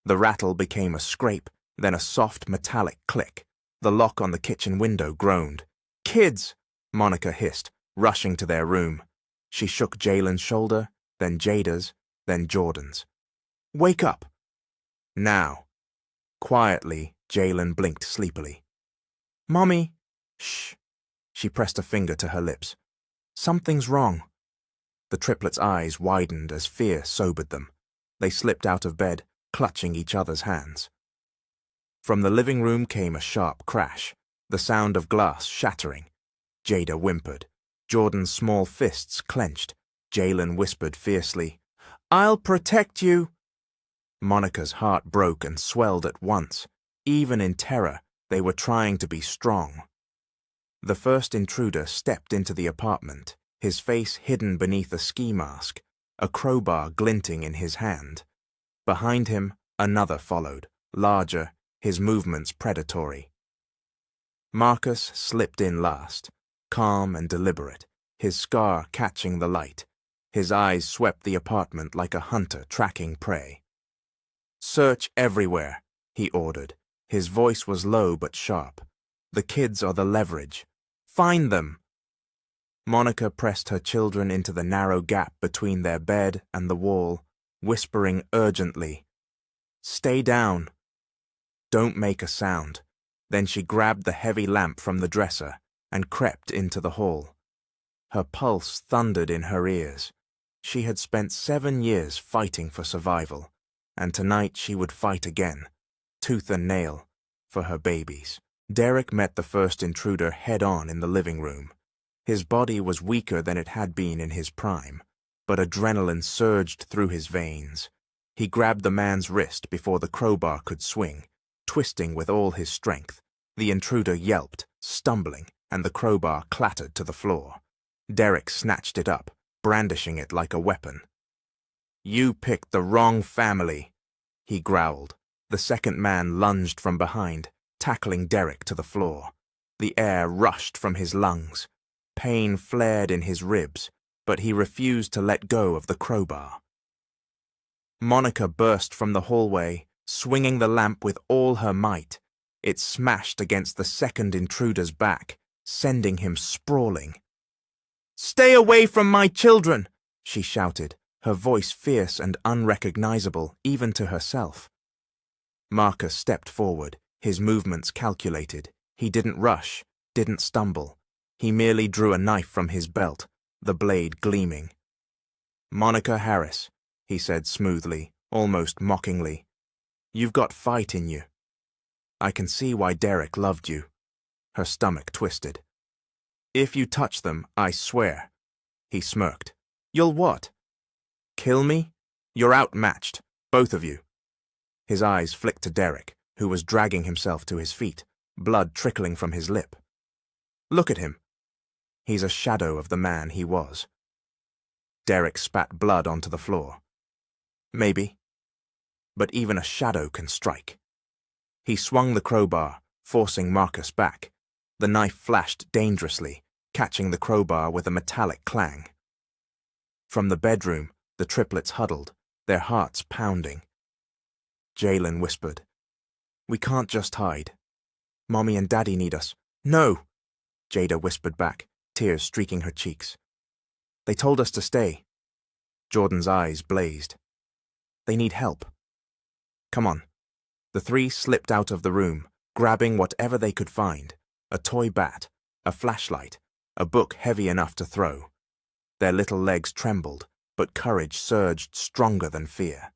The rattle became a scrape, then a soft metallic click. The lock on the kitchen window groaned. "Kids!" Monica hissed, rushing to their room. She shook Jalen's shoulder, then Jada's, then Jordan's. "Wake up!" Now. Quietly, Jalen blinked sleepily. "Mommy!" "Shh!" She pressed a finger to her lips. "Something's wrong." The triplets' eyes widened as fear sobered them. They slipped out of bed, clutching each other's hands. From the living room came a sharp crash, the sound of glass shattering. Jada whimpered. Jordan's small fists clenched. Jalen whispered fiercely, "I'll protect you." Monica's heart broke and swelled at once. Even in terror, they were trying to be strong. The first intruder stepped into the apartment, his face hidden beneath a ski mask, a crowbar glinting in his hand. Behind him, another followed, larger, his movements predatory. Marcus slipped in last, calm and deliberate, his scar catching the light. His eyes swept the apartment like a hunter tracking prey. "Search everywhere," he ordered. His voice was low but sharp. "The kids are the leverage. Find them!" Monica pressed her children into the narrow gap between their bed and the wall, whispering urgently, "Stay down. Don't make a sound." Then she grabbed the heavy lamp from the dresser and crept into the hall. Her pulse thundered in her ears. She had spent 7 years fighting for survival, and tonight she would fight again, tooth and nail, for her babies. Derek met the first intruder head-on in the living room. His body was weaker than it had been in his prime, but adrenaline surged through his veins. He grabbed the man's wrist before the crowbar could swing, twisting with all his strength. The intruder yelped, stumbling, and the crowbar clattered to the floor. Derek snatched it up, brandishing it like a weapon. "You picked the wrong family," he growled. The second man lunged from behind, tackling Derek to the floor. The air rushed from his lungs. Pain flared in his ribs, but he refused to let go of the crowbar. Monica burst from the hallway, swinging the lamp with all her might. It smashed against the second intruder's back, sending him sprawling. "Stay away from my children!" she shouted, her voice fierce and unrecognizable even to herself. Marcus stepped forward, his movements calculated. He didn't rush, didn't stumble. He merely drew a knife from his belt, the blade gleaming. "Monica Harris," he said smoothly, almost mockingly, "you've got fight in you." I can see why Derek loved you. Her stomach twisted. If you touch them, I swear. He smirked. You'll what? Kill me? You're outmatched, both of you. His eyes flicked to Derek, who was dragging himself to his feet, blood trickling from his lip. Look at him. He's a shadow of the man he was. Derek spat blood onto the floor. Maybe. But even a shadow can strike. He swung the crowbar, forcing Marcus back. The knife flashed dangerously, catching the crowbar with a metallic clang. From the bedroom, the triplets huddled, their hearts pounding. Jalen whispered, We can't just hide. Mommy and Daddy need us. No! Jada whispered back, tears streaking her cheeks. They told us to stay. Jordan's eyes blazed. They need help. Come on. The three slipped out of the room, grabbing whatever they could find, a toy bat, a flashlight, a book heavy enough to throw. Their little legs trembled, but courage surged stronger than fear.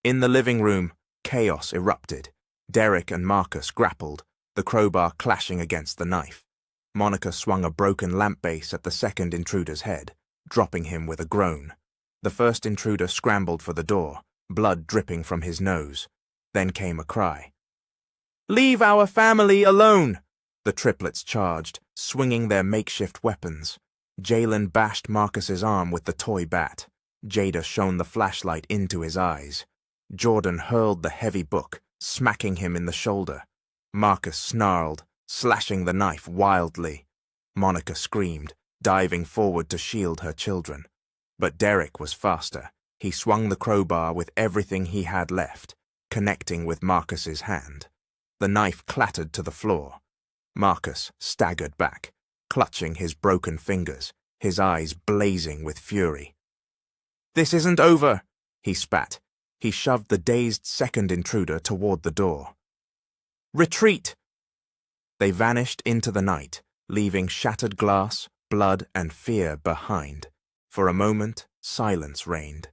In the living room, chaos erupted. Derek and Marcus grappled, the crowbar clashing against the knife. Monica swung a broken lamp base at the second intruder's head, dropping him with a groan. The first intruder scrambled for the door, blood dripping from his nose. Then came a cry. Leave our family alone! The triplets charged, swinging their makeshift weapons. Jalen bashed Marcus's arm with the toy bat. Jada shone the flashlight into his eyes. Jordan hurled the heavy book, smacking him in the shoulder. Marcus snarled, slashing the knife wildly. Monica screamed, diving forward to shield her children. But Derek was faster. He swung the crowbar with everything he had left, connecting with Marcus's hand. The knife clattered to the floor. Marcus staggered back, clutching his broken fingers, his eyes blazing with fury. This isn't over, he spat. He shoved the dazed second intruder toward the door. Retreat! They vanished into the night, leaving shattered glass, blood, and fear behind. For a moment, silence reigned.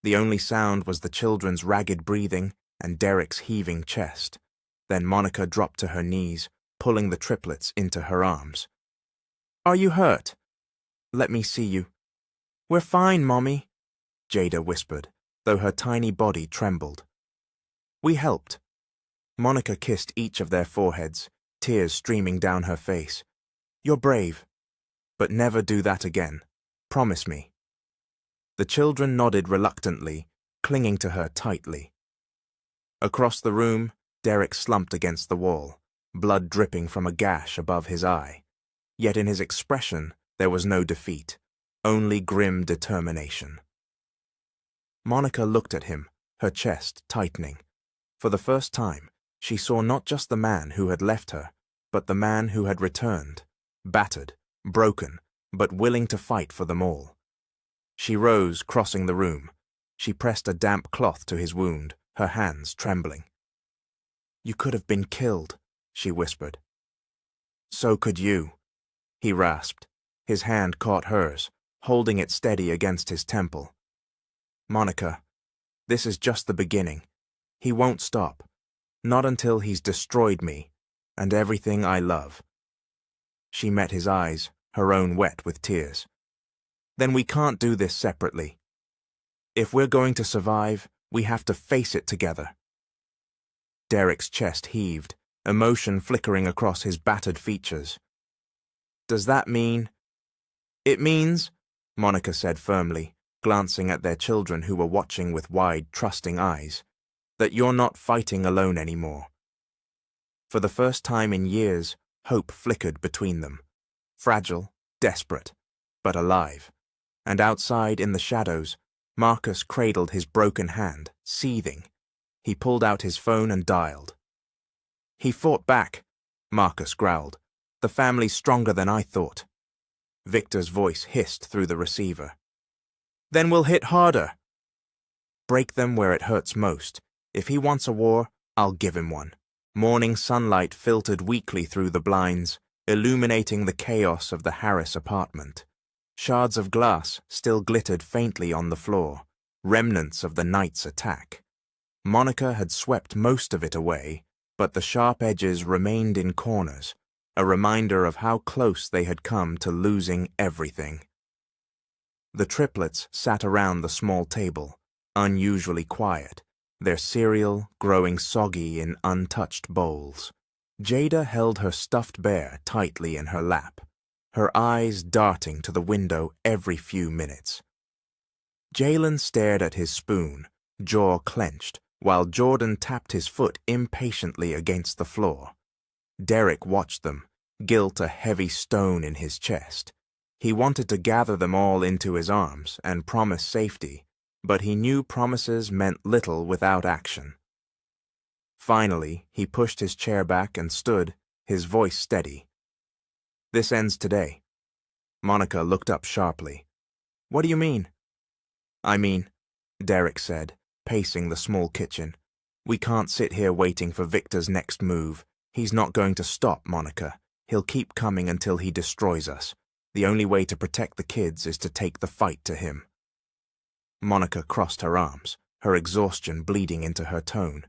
The only sound was the children's ragged breathing and Derek's heaving chest. Then Monica dropped to her knees, pulling the triplets into her arms. Are you hurt? Let me see you. We're fine, Mommy, Jada whispered, though her tiny body trembled. We helped. Monica kissed each of their foreheads, tears streaming down her face. You're brave. But never do that again. Promise me. The children nodded reluctantly, clinging to her tightly. Across the room, Derek slumped against the wall, blood dripping from a gash above his eye. Yet in his expression, there was no defeat, only grim determination. Monica looked at him, her chest tightening. For the first time, she saw not just the man who had left her, but the man who had returned, battered, broken, but willing to fight for them all. She rose, crossing the room. She pressed a damp cloth to his wound, her hands trembling. You could have been killed, she whispered. So could you, he rasped. His hand caught hers, holding it steady against his temple. Monica, this is just the beginning. He won't stop. Not until he's destroyed me and everything I love. She met his eyes, her own wet with tears. Then we can't do this separately. If we're going to survive, we have to face it together. Derek's chest heaved, emotion flickering across his battered features. Does that mean? It means, Monica said firmly, glancing at their children who were watching with wide, trusting eyes, that you're not fighting alone anymore. For the first time in years, hope flickered between them. Fragile, desperate, but alive. And outside in the shadows, Marcus cradled his broken hand, seething. He pulled out his phone and dialed. He fought back, Marcus growled. The family's stronger than I thought. Victor's voice hissed through the receiver. Then we'll hit harder. Break them where it hurts most. If he wants a war, I'll give him one. Morning sunlight filtered weakly through the blinds, illuminating the chaos of the Harris apartment. Shards of glass still glittered faintly on the floor, remnants of the night's attack. Monica had swept most of it away, but the sharp edges remained in corners, a reminder of how close they had come to losing everything. The triplets sat around the small table, unusually quiet, their cereal growing soggy in untouched bowls. Jada held her stuffed bear tightly in her lap, her eyes darting to the window every few minutes. Jalen stared at his spoon, jaw clenched, while Jordan tapped his foot impatiently against the floor. Derek watched them, guilt a heavy stone in his chest. He wanted to gather them all into his arms and promise safety, but he knew promises meant little without action. Finally, he pushed his chair back and stood, his voice steady. "This ends today." Monica looked up sharply. "What do you mean?" "I mean," Derek said, pacing the small kitchen, "we can't sit here waiting for Victor's next move. He's not going to stop, Monica. He'll keep coming until he destroys us. The only way to protect the kids is to take the fight to him." Monica crossed her arms, her exhaustion bleeding into her tone.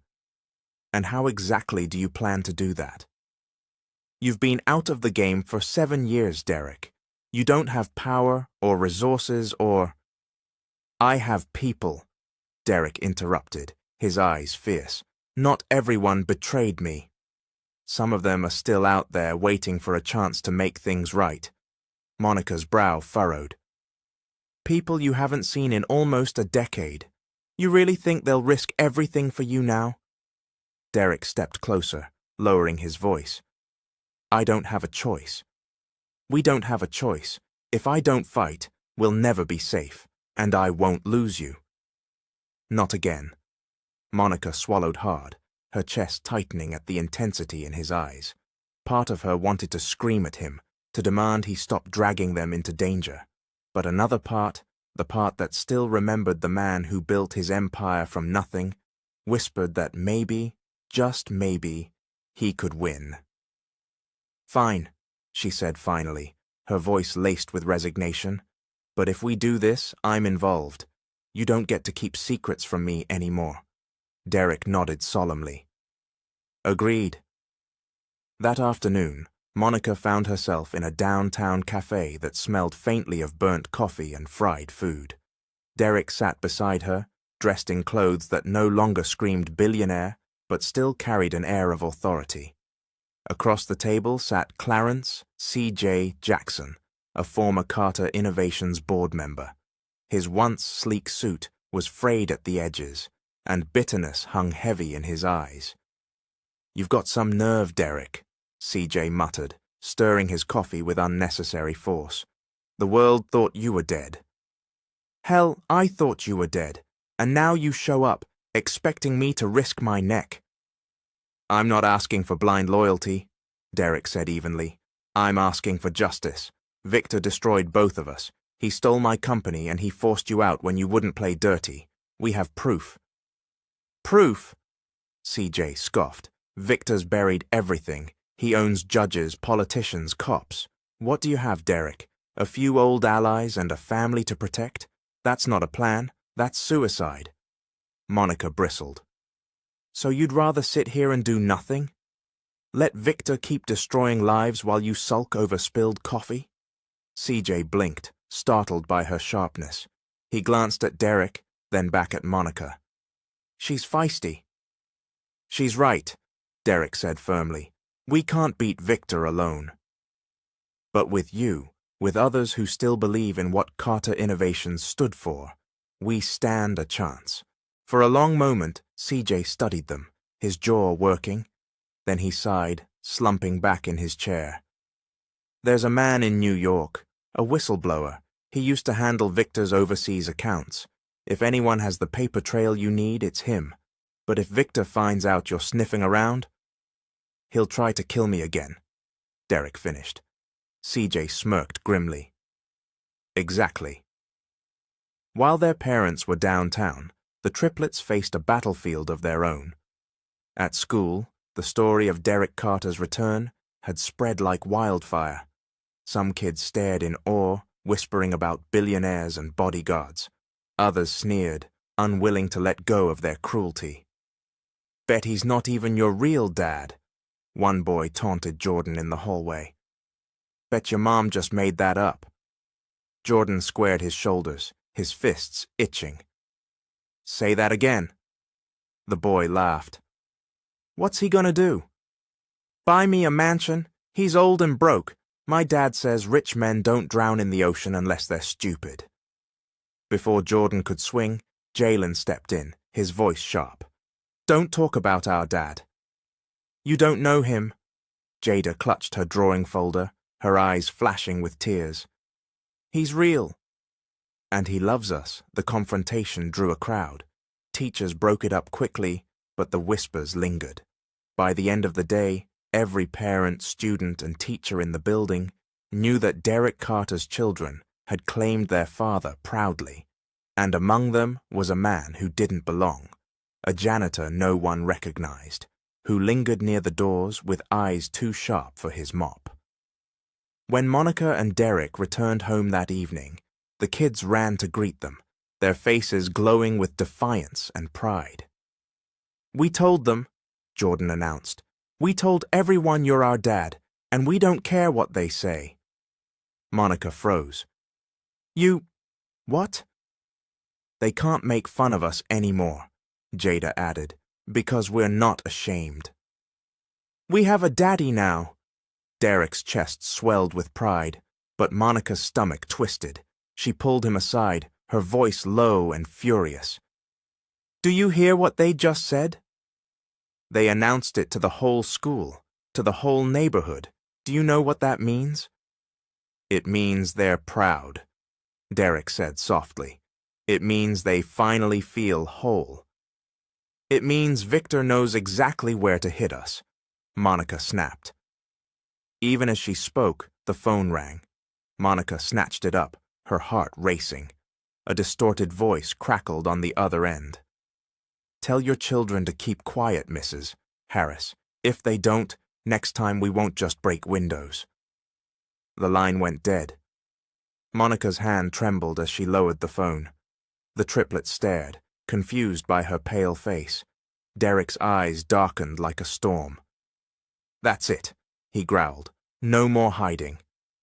"And how exactly do you plan to do that?" "You've been out of the game for 7 years, Derek. You don't have power or resources or—" "I have people," Derek interrupted, his eyes fierce. "Not everyone betrayed me. Some of them are still out there waiting for a chance to make things right." Monica's brow furrowed. "People you haven't seen in almost a decade. You really think they'll risk everything for you now?" Derek stepped closer, lowering his voice. "I don't have a choice. We don't have a choice. If I don't fight, we'll never be safe, and I won't lose you." "Not again." Monica swallowed hard, her chest tightening at the intensity in his eyes. Part of her wanted to scream at him, to demand he stop dragging them into danger. But another part, the part that still remembered the man who built his empire from nothing, whispered that maybe, just maybe, he could win. "Fine," she said finally, her voice laced with resignation. "But if we do this, I'm involved. You don't get to keep secrets from me anymore." Derek nodded solemnly. "Agreed." That afternoon, Monica found herself in a downtown cafe that smelled faintly of burnt coffee and fried food. Derek sat beside her, dressed in clothes that no longer screamed billionaire, but still carried an air of authority. Across the table sat Clarence C.J. Jackson, a former Carter Innovations board member. His once sleek suit was frayed at the edges, and bitterness hung heavy in his eyes. "You've got some nerve, Derek," C.J. muttered, stirring his coffee with unnecessary force. "The world thought you were dead." "Hell, I thought you were dead, and now you show up, expecting me to risk my neck." "I'm not asking for blind loyalty," Derek said evenly. "I'm asking for justice. Victor destroyed both of us. He stole my company and he forced you out when you wouldn't play dirty. We have proof." "Proof?" C.J. scoffed. "Victor's buried everything. He owns judges, politicians, cops. What do you have, Derek? A few old allies and a family to protect? That's not a plan. That's suicide." Monica bristled. "So you'd rather sit here and do nothing? Let Victor keep destroying lives while you sulk over spilled coffee?" C.J. blinked, startled by her sharpness. He glanced at Derek, then back at Monica. "She's feisty." "She's right," Derek said firmly. "We can't beat Victor alone. But with you, with others who still believe in what Carter Innovations stood for, we stand a chance." For a long moment, C.J. studied them, his jaw working. Then he sighed, slumping back in his chair. "There's a man in New York, a whistleblower. He used to handle Victor's overseas accounts. If anyone has the paper trail you need, it's him. But if Victor finds out you're sniffing around, he'll try to kill me again," Derek finished. C.J. smirked grimly. "Exactly." While their parents were downtown, the triplets faced a battlefield of their own. At school, the story of Derek Carter's return had spread like wildfire. Some kids stared in awe, whispering about billionaires and bodyguards. Others sneered, unwilling to let go of their cruelty. Bet he's not even your real dad, one boy taunted Jordan in the hallway. Bet your mom just made that up. Jordan squared his shoulders, his fists itching. Say that again. The boy laughed. What's he gonna do? Buy me a mansion? He's old and broke. My dad says rich men don't drown in the ocean unless they're stupid. Before Jordan could swing, Jalen stepped in, his voice sharp. Don't talk about our dad. You don't know him. Jada clutched her drawing folder, her eyes flashing with tears. He's real. And he loves us. The confrontation drew a crowd. Teachers broke it up quickly, but the whispers lingered. By the end of the day, every parent, student, and teacher in the building knew that Derek Carter's children had claimed their father proudly, and among them was a man who didn't belong, a janitor no one recognized, who lingered near the doors with eyes too sharp for his mop. When Monica and Derek returned home that evening, the kids ran to greet them, their faces glowing with defiance and pride. We told them, Jordan announced. We told everyone you're our dad, and we don't care what they say. Monica froze. You... what? They can't make fun of us anymore, Jada added, because we're not ashamed. We have a daddy now. Derek's chest swelled with pride, but Monica's stomach twisted. She pulled him aside, her voice low and furious. Do you hear what they just said? They announced it to the whole school, to the whole neighborhood. Do you know what that means? It means they're proud, Derek said softly. It means they finally feel whole. It means Victor knows exactly where to hit us, Monica snapped. Even as she spoke, the phone rang. Monica snatched it up, her heart racing. A distorted voice crackled on the other end. Tell your children to keep quiet, Mrs. Harris. If they don't, next time we won't just break windows. The line went dead. Monica's hand trembled as she lowered the phone. The triplets stared, confused by her pale face. Derek's eyes darkened like a storm. That's it, he growled. No more hiding.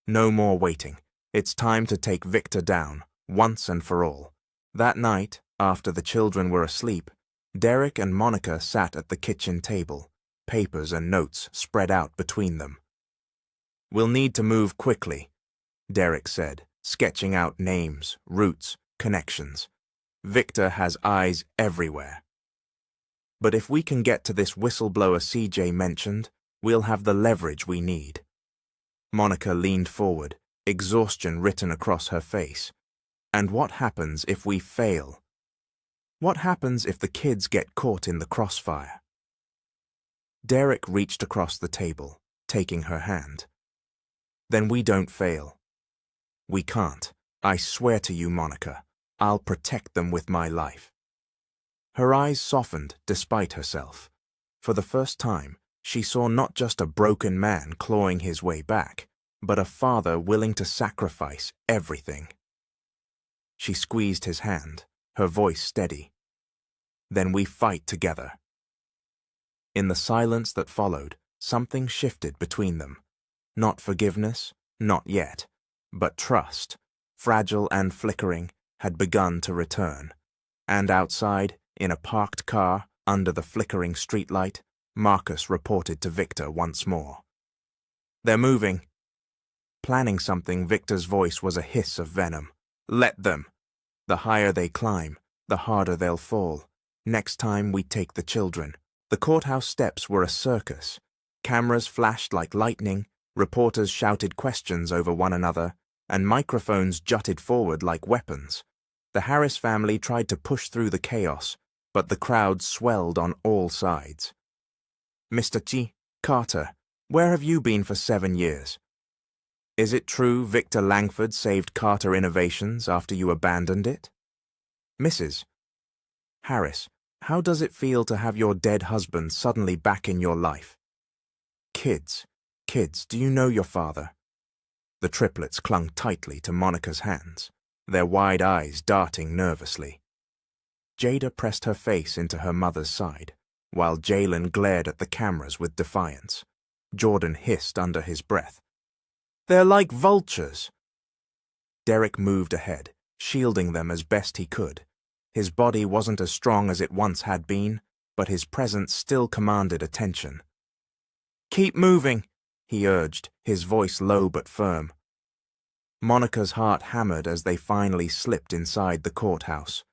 No more waiting. It's time to take Victor down, once and for all. That night, after the children were asleep, Derek and Monica sat at the kitchen table, papers and notes spread out between them. We'll need to move quickly, Derek said, sketching out names, routes, connections. Victor has eyes everywhere. But if we can get to this whistleblower CJ mentioned, we'll have the leverage we need. Monica leaned forward, exhaustion written across her face. And what happens if we fail? What happens if the kids get caught in the crossfire? Derek reached across the table, taking her hand. Then we don't fail. We can't. I swear to you, Monica, I'll protect them with my life. Her eyes softened despite herself. For the first time, she saw not just a broken man clawing his way back, but a father willing to sacrifice everything. She squeezed his hand, her voice steady. Then we fight together. In the silence that followed, something shifted between them. Not forgiveness, not yet, but trust, fragile and flickering, had begun to return. And outside, in a parked car, under the flickering streetlight, Marcus reported to Victor once more. They're moving. Planning something, Victor's voice was a hiss of venom. Let them. The higher they climb, the harder they'll fall. Next time we take the children. The courthouse steps were a circus. Cameras flashed like lightning, reporters shouted questions over one another, and microphones jutted forward like weapons. The Harris family tried to push through the chaos, but the crowd swelled on all sides. Mr. G. Carter, where have you been for 7 years? Is it true Victor Langford saved Carter Innovations after you abandoned it? Mrs. Harris, how does it feel to have your dead husband suddenly back in your life? Kids, do you know your father? The triplets clung tightly to Monica's hands, their wide eyes darting nervously. Jada pressed her face into her mother's side, while Jalen glared at the cameras with defiance. Jordan hissed under his breath. "They're like vultures." Derek moved ahead, shielding them as best he could. His body wasn't as strong as it once had been, but his presence still commanded attention. "Keep moving," he urged, his voice low but firm. Monica's heart hammered as they finally slipped inside the courthouse.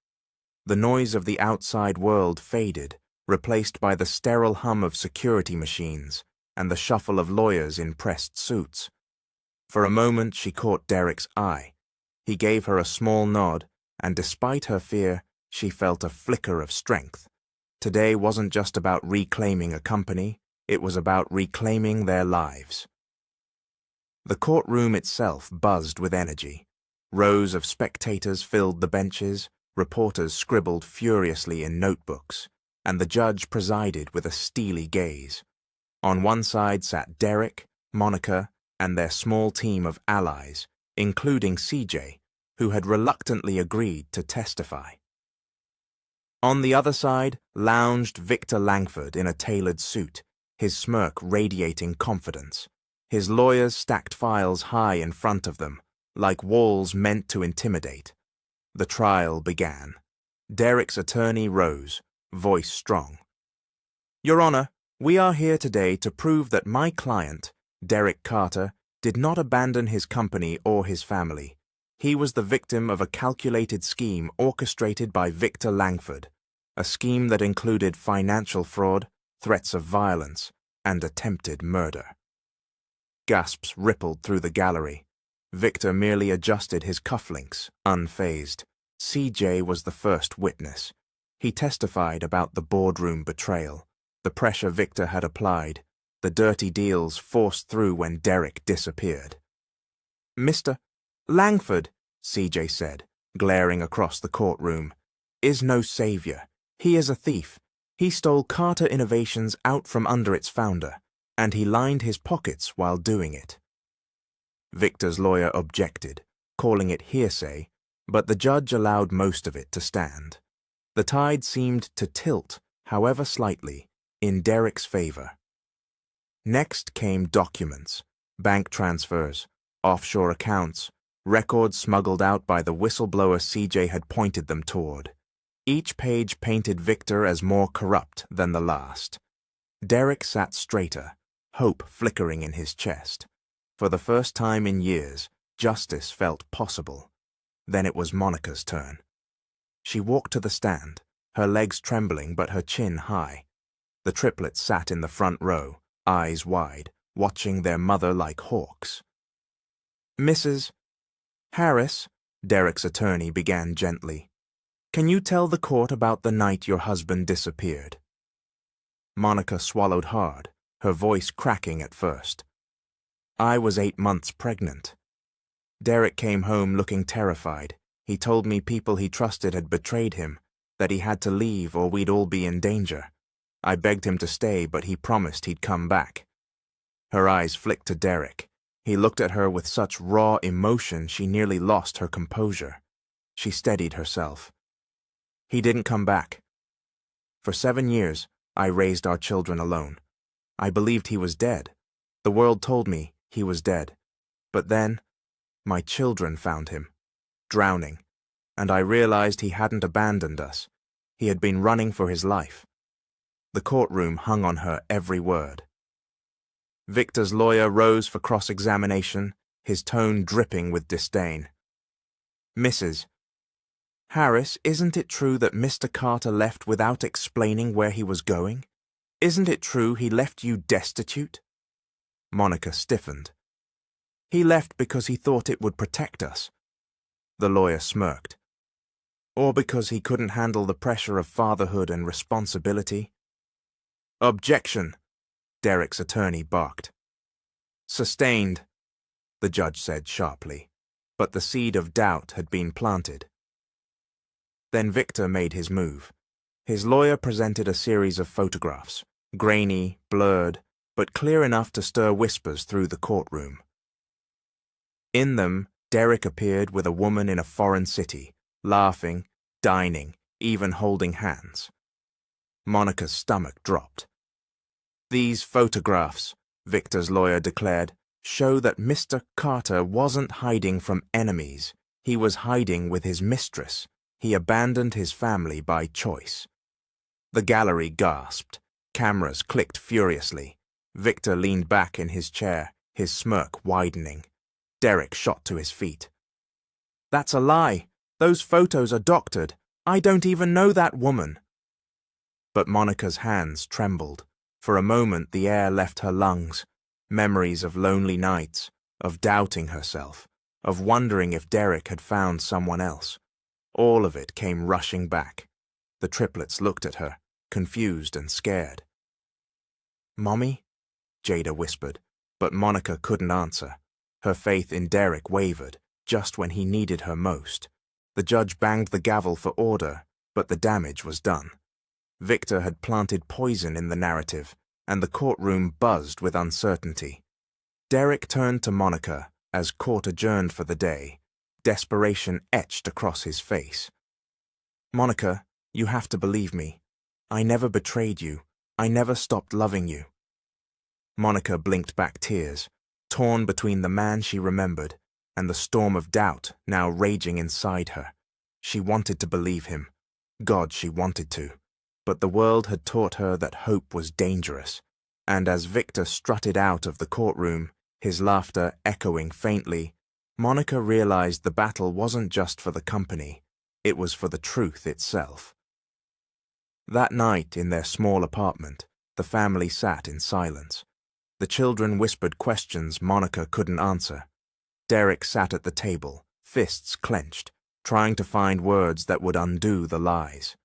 The noise of the outside world faded, replaced by the sterile hum of security machines and the shuffle of lawyers in pressed suits. For a moment she caught Derek's eye. He gave her a small nod, and despite her fear, she felt a flicker of strength. Today wasn't just about reclaiming a company, it was about reclaiming their lives. The courtroom itself buzzed with energy. Rows of spectators filled the benches, reporters scribbled furiously in notebooks, and the judge presided with a steely gaze. On one side sat Derek, Monica, and their small team of allies, including CJ, who had reluctantly agreed to testify. On the other side lounged Victor Langford in a tailored suit, his smirk radiating confidence. His lawyers stacked files high in front of them, like walls meant to intimidate. The trial began. Derek's attorney rose, voice strong. "Your Honor, we are here today to prove that my client, Derek Carter, did not abandon his company or his family. He was the victim of a calculated scheme orchestrated by Victor Langford, a scheme that included financial fraud, threats of violence, and attempted murder." Gasps rippled through the gallery. Victor merely adjusted his cufflinks, unfazed. CJ was the first witness. He testified about the boardroom betrayal, the pressure Victor had applied, the dirty deals forced through when Derek disappeared. "Mr. Langford," CJ said, glaring across the courtroom, "is no savior. He is a thief. He stole Carter Innovations out from under its founder, and he lined his pockets while doing it." Victor's lawyer objected, calling it hearsay, but the judge allowed most of it to stand. The tide seemed to tilt, however slightly, in Derek's favor. Next came documents, bank transfers, offshore accounts, records smuggled out by the whistleblower CJ had pointed them toward. Each page painted Victor as more corrupt than the last. Derek sat straighter, hope flickering in his chest. For the first time in years, justice felt possible. Then it was Monica's turn. She walked to the stand, her legs trembling but her chin high. The triplets sat in the front row, eyes wide, watching their mother like hawks. "Mrs. Harris," Derek's attorney began gently, "can you tell the court about the night your husband disappeared?" Monica swallowed hard, her voice cracking at first. "I was 8 months pregnant. Derek came home looking terrified. He told me people he trusted had betrayed him, that he had to leave or we'd all be in danger. I begged him to stay, but he promised he'd come back." Her eyes flicked to Derek. He looked at her with such raw emotion she nearly lost her composure. She steadied herself. "He didn't come back. For 7 years, I raised our children alone. I believed he was dead. The world told me he was dead. But then, my children found him, drowning, and I realized he hadn't abandoned us. He had been running for his life." The courtroom hung on her every word. Victor's lawyer rose for cross-examination, his tone dripping with disdain. "Mrs. Harris, isn't it true that Mr. Carter left without explaining where he was going? Isn't it true he left you destitute?" Monica stiffened. "He left because he thought it would protect us." The lawyer smirked. "Or because he couldn't handle the pressure of fatherhood and responsibility." "Objection," Derek's attorney barked. "Sustained," the judge said sharply, but the seed of doubt had been planted. Then Victor made his move. His lawyer presented a series of photographs, grainy, blurred, but clear enough to stir whispers through the courtroom. In them, Derek appeared with a woman in a foreign city, laughing, dining, even holding hands. Monica's stomach dropped. "These photographs," Victor's lawyer declared, "show that Mr. Carter wasn't hiding from enemies. He was hiding with his mistress. He abandoned his family by choice." The gallery gasped. Cameras clicked furiously. Victor leaned back in his chair, his smirk widening. Derek shot to his feet. "That's a lie. Those photos are doctored. I don't even know that woman." But Monica's hands trembled. For a moment the air left her lungs. Memories of lonely nights, of doubting herself, of wondering if Derek had found someone else. All of it came rushing back. The triplets looked at her, confused and scared. "Mommy?" Jada whispered, but Monica couldn't answer. Her faith in Derek wavered, just when he needed her most. The judge banged the gavel for order, but the damage was done. Victor had planted poison in the narrative, and the courtroom buzzed with uncertainty. Derek turned to Monica as court adjourned for the day, desperation etched across his face. "Monica, you have to believe me. I never betrayed you. I never stopped loving you." Monica blinked back tears, torn between the man she remembered and the storm of doubt now raging inside her. She wanted to believe him. God, she wanted to. But the world had taught her that hope was dangerous, and as Victor strutted out of the courtroom, his laughter echoing faintly, Monica realized the battle wasn't just for the company, it was for the truth itself. That night in their small apartment, the family sat in silence. The children whispered questions Monica couldn't answer. Derek sat at the table, fists clenched, trying to find words that would undo the lies.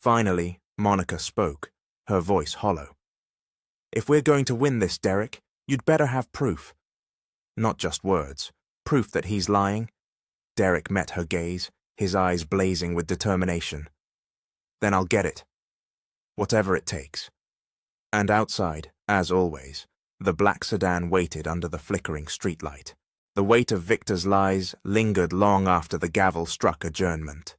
Finally, Monica spoke, her voice hollow. "If we're going to win this, Derek, you'd better have proof. Not just words, proof that he's lying." Derek met her gaze, his eyes blazing with determination. "Then I'll get it. Whatever it takes." And outside, as always, the black sedan waited under the flickering streetlight. The weight of Victor's lies lingered long after the gavel struck adjournment.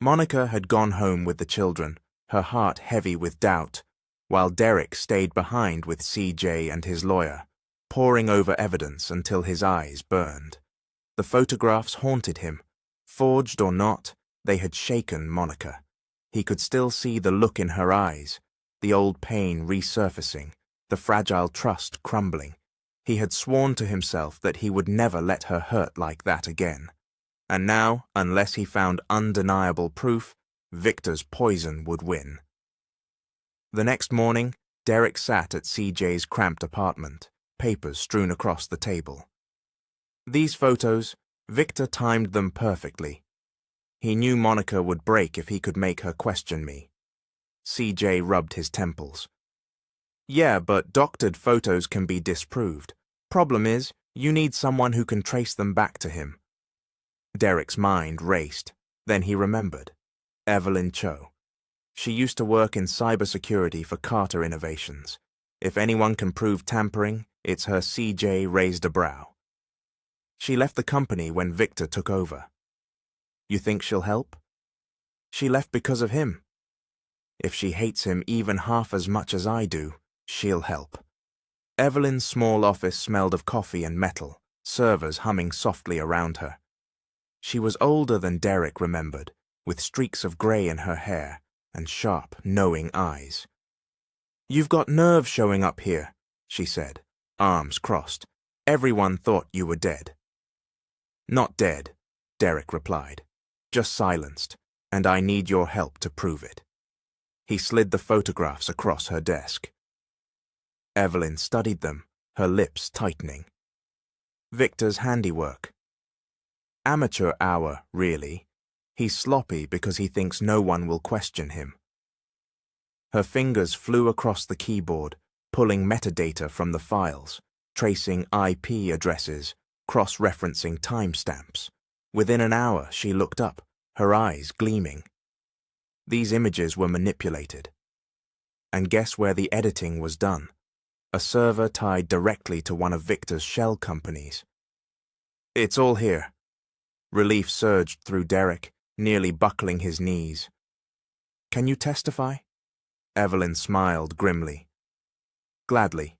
Monica had gone home with the children, her heart heavy with doubt, while Derek stayed behind with CJ and his lawyer, poring over evidence until his eyes burned. The photographs haunted him. Forged or not, they had shaken Monica. He could still see the look in her eyes, the old pain resurfacing, the fragile trust crumbling. He had sworn to himself that he would never let her hurt like that again. And now, unless he found undeniable proof, Victor's poison would win. The next morning, Derek sat at CJ's cramped apartment, papers strewn across the table. These photos, Victor timed them perfectly. He knew Monica would break if he could make her question me. CJ rubbed his temples. "Yeah, but doctored photos can be disproved. Problem is, you need someone who can trace them back to him." Derek's mind raced. Then he remembered. Evelyn Cho. She used to work in cybersecurity for Carter Innovations. If anyone can prove tampering, it's her. CJ raised a brow. She left the company when Victor took over. You think she'll help? She left because of him. If she hates him even half as much as I do, she'll help. Evelyn's small office smelled of coffee and metal, servers humming softly around her. She was older than Derek remembered, with streaks of grey in her hair and sharp, knowing eyes. "You've got nerve showing up here," she said, arms crossed. "Everyone thought you were dead." "Not dead," Derek replied, "just silenced, and I need your help to prove it." He slid the photographs across her desk. Evelyn studied them, her lips tightening. "Victor's handiwork. Amateur hour, really. He's sloppy because he thinks no one will question him." Her fingers flew across the keyboard, pulling metadata from the files, tracing IP addresses, cross-referencing timestamps. Within an hour, she looked up, her eyes gleaming. These images were manipulated. And guess where the editing was done? A server tied directly to one of Victor's shell companies. "It's all here." Relief surged through Derek, nearly buckling his knees. Can you testify? Evelyn smiled grimly. Gladly.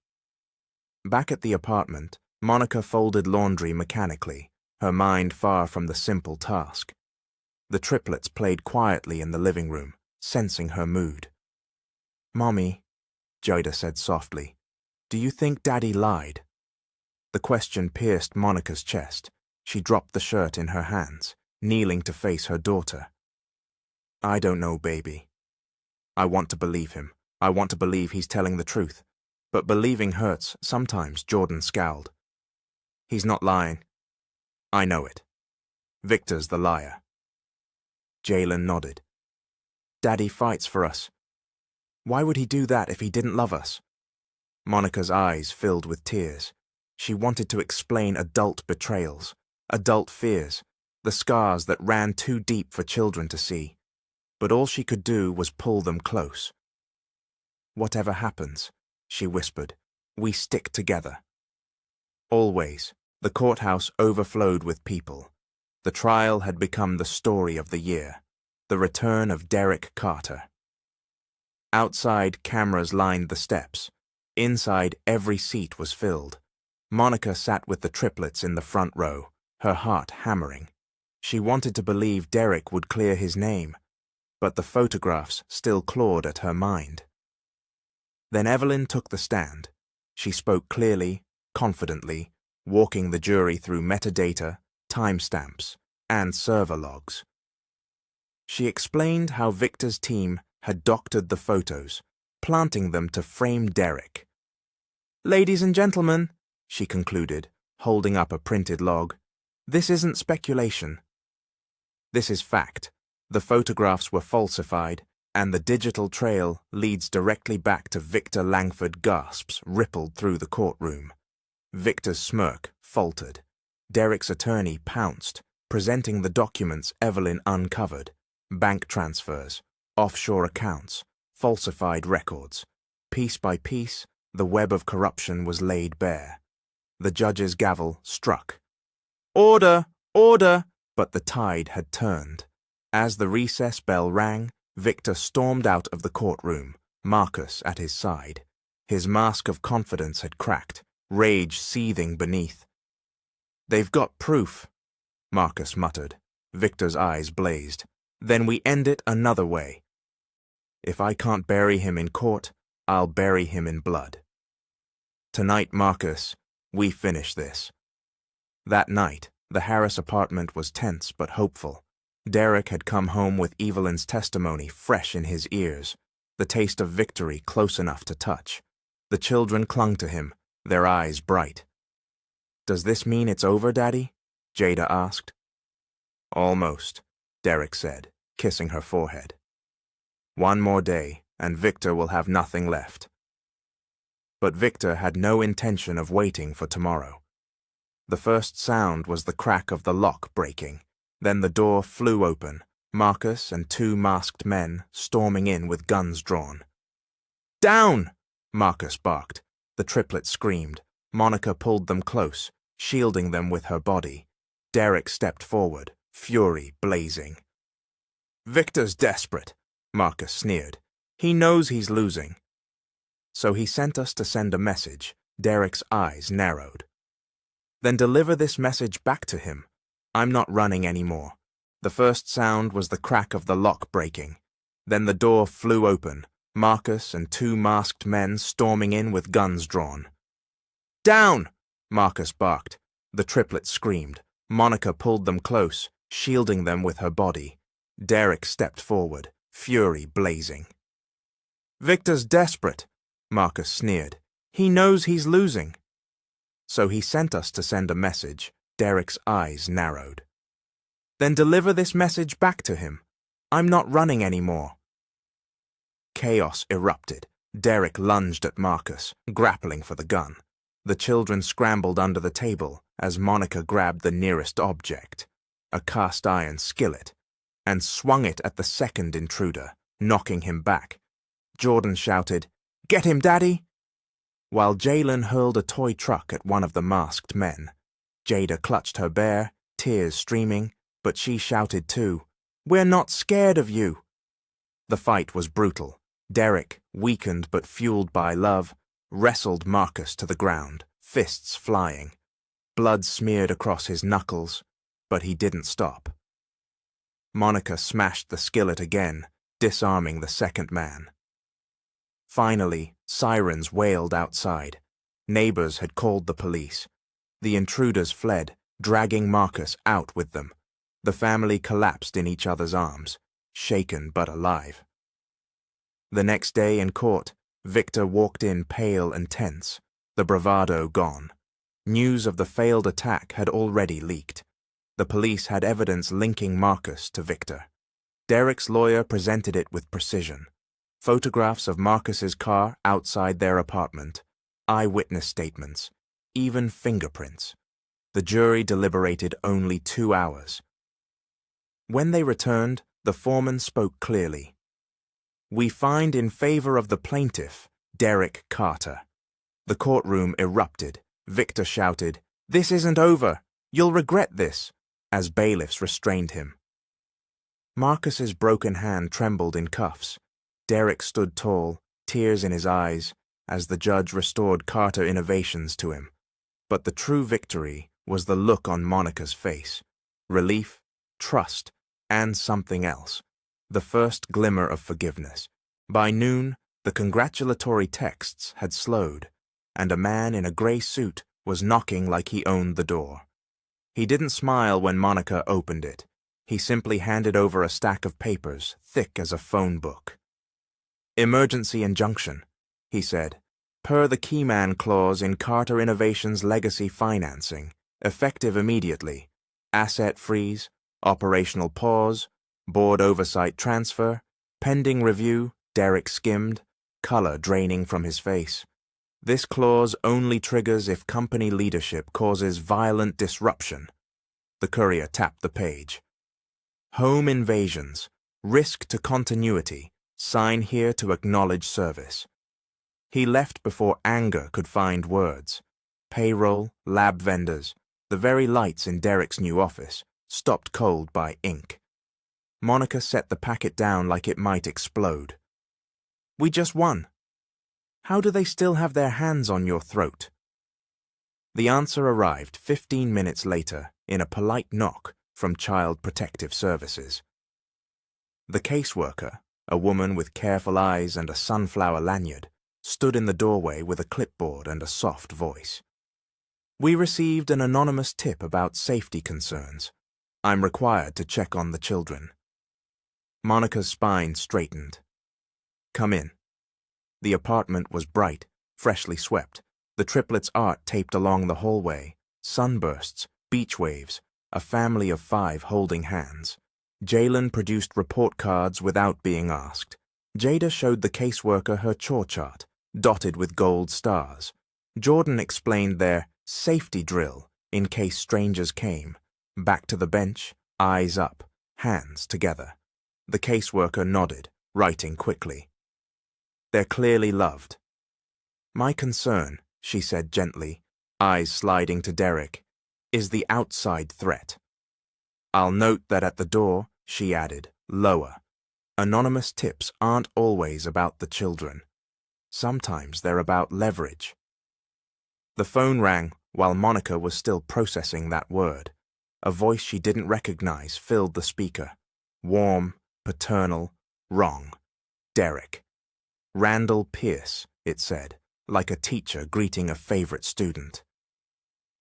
Back at the apartment, Monica folded laundry mechanically, her mind far from the simple task. The triplets played quietly in the living room, sensing her mood. "Mommy," Jada said softly, "do you think Daddy lied?" The question pierced Monica's chest. She dropped the shirt in her hands, kneeling to face her daughter. "I don't know, baby. I want to believe him. I want to believe he's telling the truth. But believing hurts sometimes," Jordan scowled. "He's not lying. I know it. Victor's the liar." Jalen nodded. "Daddy fights for us. Why would he do that if he didn't love us?" Monica's eyes filled with tears. She wanted to explain adult betrayals, adult fears, the scars that ran too deep for children to see. But all she could do was pull them close. "Whatever happens," she whispered, "we stick together." Always, the courthouse overflowed with people. The trial had become the story of the year, the return of Derek Carter. Outside, cameras lined the steps. Inside, every seat was filled. Monica sat with the triplets in the front row, her heart hammering. She wanted to believe Derek would clear his name, but the photographs still clawed at her mind. Then Evelyn took the stand. She spoke clearly, confidently, walking the jury through metadata, timestamps, and server logs. She explained how Victor's team had doctored the photos, planting them to frame Derek. "Ladies and gentlemen," she concluded, holding up a printed log, "this isn't speculation. This is fact. The photographs were falsified, and the digital trail leads directly back to Victor Langford." Gasps rippled through the courtroom. Victor's smirk faltered. Derek's attorney pounced, presenting the documents Evelyn uncovered: bank transfers, offshore accounts, falsified records. Piece by piece, the web of corruption was laid bare. The judge's gavel struck. "Order! Order!" But the tide had turned. As the recess bell rang, Victor stormed out of the courtroom, Marcus at his side. His mask of confidence had cracked, rage seething beneath. "They've got proof," Marcus muttered. Victor's eyes blazed. "Then we end it another way. If I can't bury him in court, I'll bury him in blood. Tonight, Marcus, we finish this." That night, the Harris apartment was tense but hopeful. Derek had come home with Evelyn's testimony fresh in his ears, the taste of victory close enough to touch. The children clung to him, their eyes bright. "Does this mean it's over, Daddy?" Jada asked. "Almost," Derek said, kissing her forehead. "One more day, and Victor will have nothing left." But Victor had no intention of waiting for tomorrow. The first sound was the crack of the lock breaking. Then the door flew open, Marcus and two masked men storming in with guns drawn. "Down!" Marcus barked. The triplets screamed. Monica pulled them close, shielding them with her body. Derek stepped forward, fury blazing. "Victor's desperate," Marcus sneered. "He knows he's losing." "So he sent us to send a message." Derek's eyes narrowed. "Then deliver this message back to him. I'm not running anymore." The first sound was the crack of the lock breaking. Then the door flew open, Marcus and two masked men storming in with guns drawn. "Down!" Marcus barked. The triplets screamed. Monica pulled them close, shielding them with her body. Derek stepped forward, fury blazing. "Victor's desperate," Marcus sneered. "He knows he's losing." "So he sent us to send a message." Derek's eyes narrowed. "Then deliver this message back to him. I'm not running anymore." Chaos erupted. Derek lunged at Marcus, grappling for the gun. The children scrambled under the table as Monica grabbed the nearest object, a cast-iron skillet, and swung it at the second intruder, knocking him back. Jordan shouted, "Get him, Daddy!" While Jalen hurled a toy truck at one of the masked men. Jada clutched her bear, tears streaming, but she shouted too, "We're not scared of you!" The fight was brutal. Derek, weakened but fueled by love, wrestled Marcus to the ground, fists flying. Blood smeared across his knuckles, but he didn't stop. Monica smashed the skillet again, disarming the second man. Finally, sirens wailed outside. Neighbors had called the police. The intruders fled, dragging Marcus out with them. The family collapsed in each other's arms, shaken but alive. The next day in court, Victor walked in pale and tense, the bravado gone. News of the failed attack had already leaked. The police had evidence linking Marcus to Victor. Derek's lawyer presented it with precision. Photographs of Marcus's car outside their apartment, eyewitness statements, even fingerprints. The jury deliberated only 2 hours. When they returned, the foreman spoke clearly. "We find in favor of the plaintiff, Derek Carter." The courtroom erupted. Victor shouted, "This isn't over! You'll regret this!" as bailiffs restrained him. Marcus's broken hand trembled in cuffs. Derek stood tall, tears in his eyes, as the judge restored Carter Innovations to him. But the true victory was the look on Monica's face. Relief, trust, and something else. The first glimmer of forgiveness. By noon, the congratulatory texts had slowed, and a man in a grey suit was knocking like he owned the door. He didn't smile when Monica opened it. He simply handed over a stack of papers, thick as a phone book. "Emergency injunction," he said, "per the keyman clause in Carter Innovations legacy financing, effective immediately. Asset freeze, operational pause, board oversight transfer, pending review." Derek skimmed, color draining from his face. "This clause only triggers if company leadership causes violent disruption." The courier tapped the page. "Home invasions. Risk to continuity. Sign here to acknowledge service." He left before anger could find words. Payroll, lab vendors, the very lights in Derek's new office, stopped cold by ink. Monica set the packet down like it might explode. "We just won. How do they still have their hands on your throat?" The answer arrived 15 minutes later in a polite knock from Child Protective Services. The caseworker, a woman with careful eyes and a sunflower lanyard, stood in the doorway with a clipboard and a soft voice. "We received an anonymous tip about safety concerns. I'm required to check on the children." Monica's spine straightened. "Come in." The apartment was bright, freshly swept, the triplets' art taped along the hallway, sunbursts, beach waves, a family of 5 holding hands. Jalen produced report cards without being asked. Jada showed the caseworker her chore chart, dotted with gold stars. Jordan explained their safety drill in case strangers came. Back to the bench, eyes up, hands together. The caseworker nodded, writing quickly. "They're clearly loved." "My concern," she said gently, eyes sliding to Derek, "is the outside threat." "I'll note that at the door," she added, lower. "Anonymous tips aren't always about the children. Sometimes they're about leverage." The phone rang while Monica was still processing that word. A voice she didn't recognize filled the speaker. Warm, paternal, wrong. Derek. "Randall Pierce," it said, like a teacher greeting a favorite student.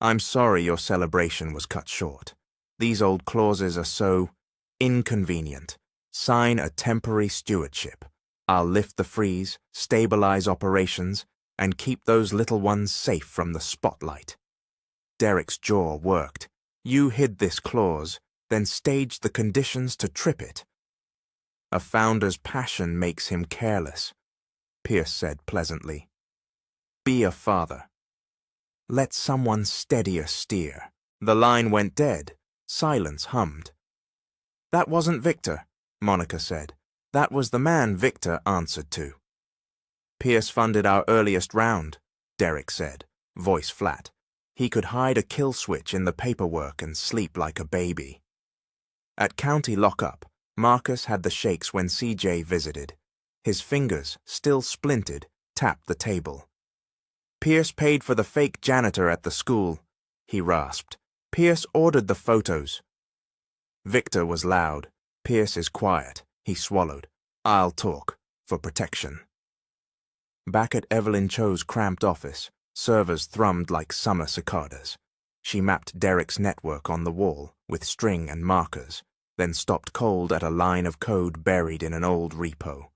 "I'm sorry your celebration was cut short. These old clauses are so inconvenient. Sign a temporary stewardship. I'll lift the freeze, stabilize operations, and keep those little ones safe from the spotlight." Derek's jaw worked. "You hid this clause, then staged the conditions to trip it." "A founder's passion makes him careless," Pierce said pleasantly. "Be a father. Let someone steadier steer." The line went dead. Silence hummed. "That wasn't Victor," Monica said. "That was the man Victor answered to." "Pierce funded our earliest round," Derek said, voice flat. "He could hide a kill switch in the paperwork and sleep like a baby." At county lockup, Marcus had the shakes when CJ visited. His fingers, still splintered, tapped the table. Pierce paid for the fake janitor at the school, he rasped. Pierce ordered the photos. Victor was loud. Pierce is quiet, he swallowed. I'll talk, for protection. Back at Evelyn Cho's cramped office, servers thrummed like summer cicadas. She mapped Derek's network on the wall with string and markers, then stopped cold at a line of code buried in an old repo.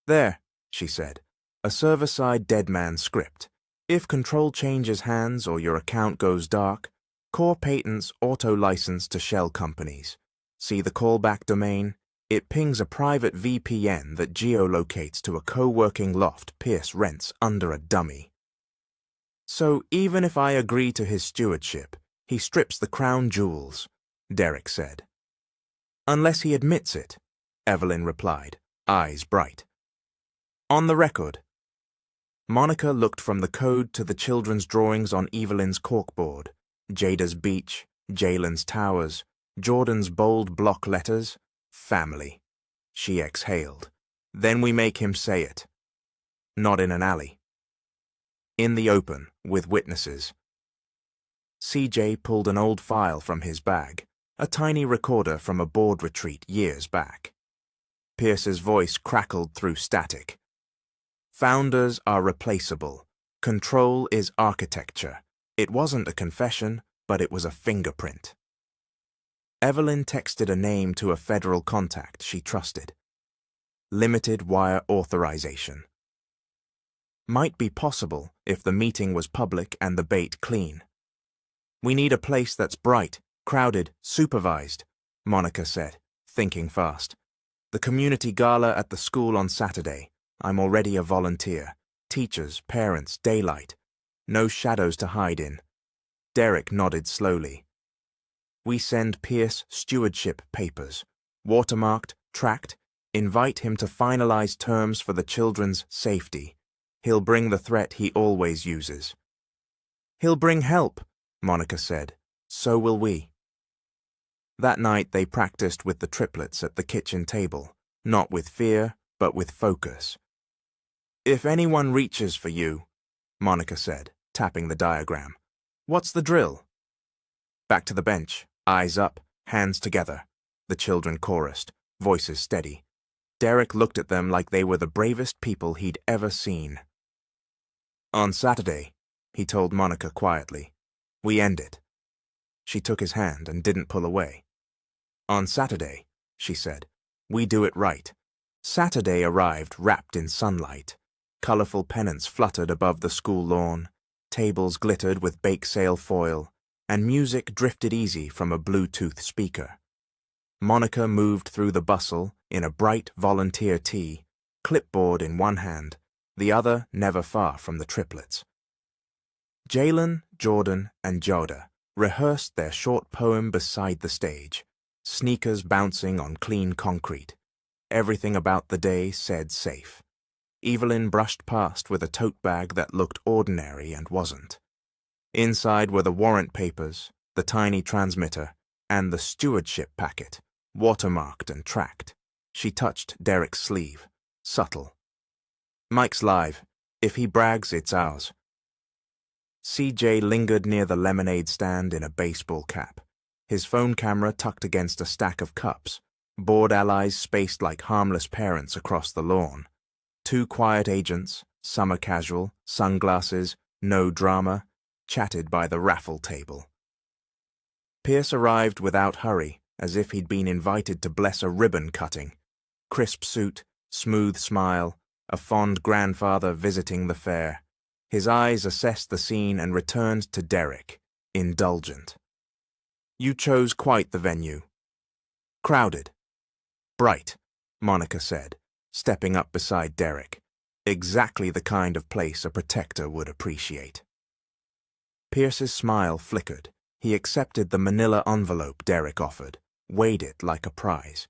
There, she said, a server-side deadman script. If control changes hands or your account goes dark, core patents auto-license to shell companies. See the callback domain? It pings a private VPN that geolocates to a co-working loft Pierce rents under a dummy. So even if I agree to his stewardship, he strips the crown jewels, Derek said. Unless he admits it, Evelyn replied, eyes bright. On the record. Monica looked from the code to the children's drawings on Evelyn's corkboard, Jada's beach, Jalen's towers, Jordan's bold block letters, family. She exhaled. Then we make him say it. Not in an alley. In the open, with witnesses. CJ pulled an old file from his bag, a tiny recorder from a board retreat years back. Pierce's voice crackled through static. Founders are replaceable. Control is architecture. It wasn't a confession, but it was a fingerprint. Evelyn texted a name to a federal contact she trusted. Limited wire authorization. Might be possible if the meeting was public and the bait clean. We need a place that's bright, crowded, supervised, Monica said, thinking fast. The community gala at the school on Saturday. I'm already a volunteer. Teachers, parents, daylight. No shadows to hide in. Derek nodded slowly. We send Pierce stewardship papers. Watermarked, tracked. Invite him to finalize terms for the children's safety. He'll bring the threat he always uses. He'll bring help, Monica said. So will we. That night they practiced with the triplets at the kitchen table, not with fear, but with focus. If anyone reaches for you, Monica said, tapping the diagram, what's the drill? Back to the bench, eyes up, hands together, the children chorused, voices steady. Derek looked at them like they were the bravest people he'd ever seen. On Saturday, he told Monica quietly, we end it. She took his hand and didn't pull away. On Saturday, she said, we do it right. Saturday arrived wrapped in sunlight. Colorful pennants fluttered above the school lawn, tables glittered with bake sale foil, and music drifted easy from a Bluetooth speaker. Monica moved through the bustle in a bright volunteer tee, clipboard in one hand, the other never far from the triplets. Jalen, Jordan, and Joda rehearsed their short poem beside the stage, sneakers bouncing on clean concrete. Everything about the day said safe. Evelyn brushed past with a tote bag that looked ordinary and wasn't. Inside were the warrant papers, the tiny transmitter, and the stewardship packet, watermarked and tracked. She touched Derek's sleeve, subtle. Mike's live. If he brags, it's ours. CJ lingered near the lemonade stand in a baseball cap, his phone camera tucked against a stack of cups, board allies spaced like harmless parents across the lawn. 2 quiet agents, summer casual, sunglasses, no drama, chatted by the raffle table. Pierce arrived without hurry, as if he'd been invited to bless a ribbon cutting. Crisp suit, smooth smile, a fond grandfather visiting the fair. His eyes assessed the scene and returned to Derek, indulgent. You chose quite the venue. Crowded. Bright, Monica said, stepping up beside Derek. Exactly the kind of place a protector would appreciate. Pierce's smile flickered. He accepted the manila envelope Derek offered, weighed it like a prize.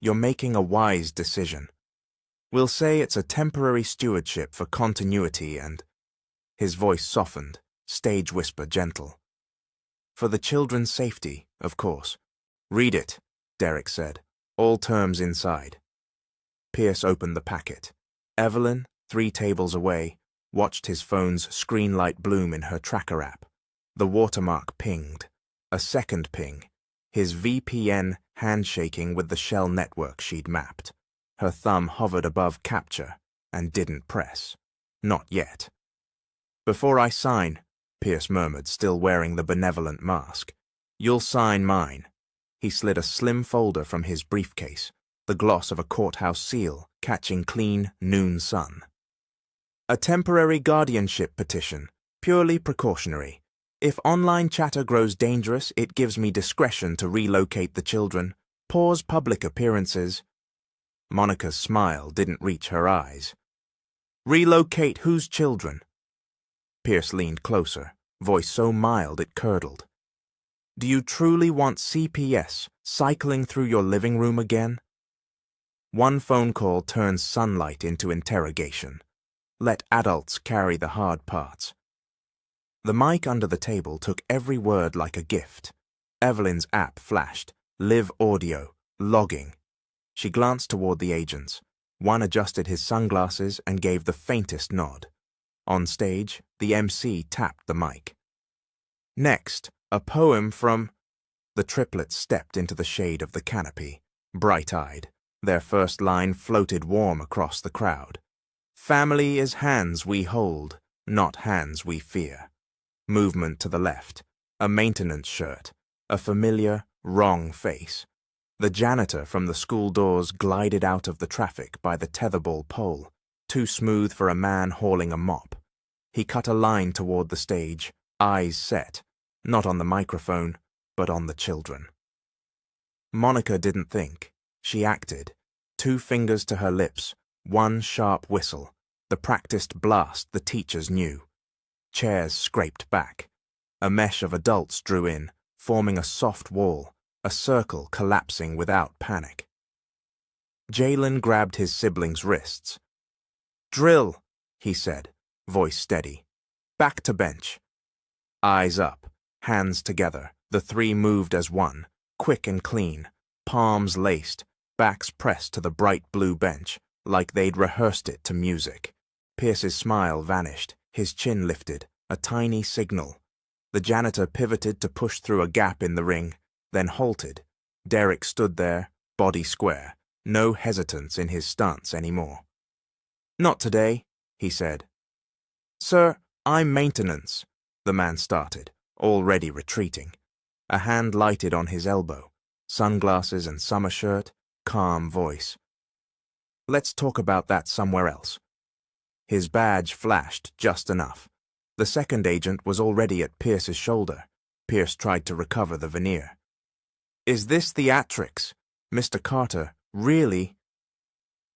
You're making a wise decision. We'll say it's a temporary stewardship for continuity and... His voice softened, stage whisper gentle. For the children's safety, of course. Read it, Derek said. All terms inside. Pierce opened the packet. Evelyn, 3 tables away, watched his phone's screen light bloom in her tracker app. The watermark pinged. A second ping. His VPN handshaking with the shell network she'd mapped. Her thumb hovered above capture and didn't press. Not yet. "Before I sign," Pierce murmured, still wearing the benevolent mask, "you'll sign mine." He slid a slim folder from his briefcase, the gloss of a courthouse seal catching clean noon sun. "A temporary guardianship petition, purely precautionary. If online chatter grows dangerous, it gives me discretion to relocate the children, pause public appearances." Monica's smile didn't reach her eyes. "Relocate whose children?" Pierce leaned closer, voice so mild it curdled. "Do you truly want CPS cycling through your living room again?" One phone call turns sunlight into interrogation. Let adults carry the hard parts. The mic under the table took every word like a gift. Evelyn's app flashed. Live audio. Logging. She glanced toward the agents. One adjusted his sunglasses and gave the faintest nod. On stage, the MC tapped the mic. "Next, a poem from—" The triplets stepped into the shade of the canopy, bright-eyed. Their first line floated warm across the crowd. "Family is hands we hold, not hands we fear." Movement to the left. A maintenance shirt. A familiar, wrong face. The janitor from the school doors glided out of the traffic by the tetherball pole, too smooth for a man hauling a mop. He cut a line toward the stage, eyes set, not on the microphone, but on the children. Monica didn't think. She acted. 2 fingers to her lips, 1 sharp whistle, the practiced blast the teachers knew. Chairs scraped back. A mesh of adults drew in, forming a soft wall, a circle collapsing without panic. Jalen grabbed his sibling's wrists. "Drill," he said, voice steady. "Back to bench." Eyes up, hands together, the 3 moved as one, quick and clean, palms laced, backs pressed to the bright blue bench, like they'd rehearsed it to music. Pierce's smile vanished, his chin lifted, a tiny signal. The janitor pivoted to push through a gap in the ring, then halted. Derek stood there, body square, no hesitance in his stance anymore. "Not today," he said. "Sir, I'm maintenance," the man started, already retreating. A hand lighted on his elbow, sunglasses and summer shirt, calm voice. "Let's talk about that somewhere else." His badge flashed just enough. The second agent was already at Pierce's shoulder. Pierce tried to recover the veneer. "Is this theatrics? Mr. Carter, really?"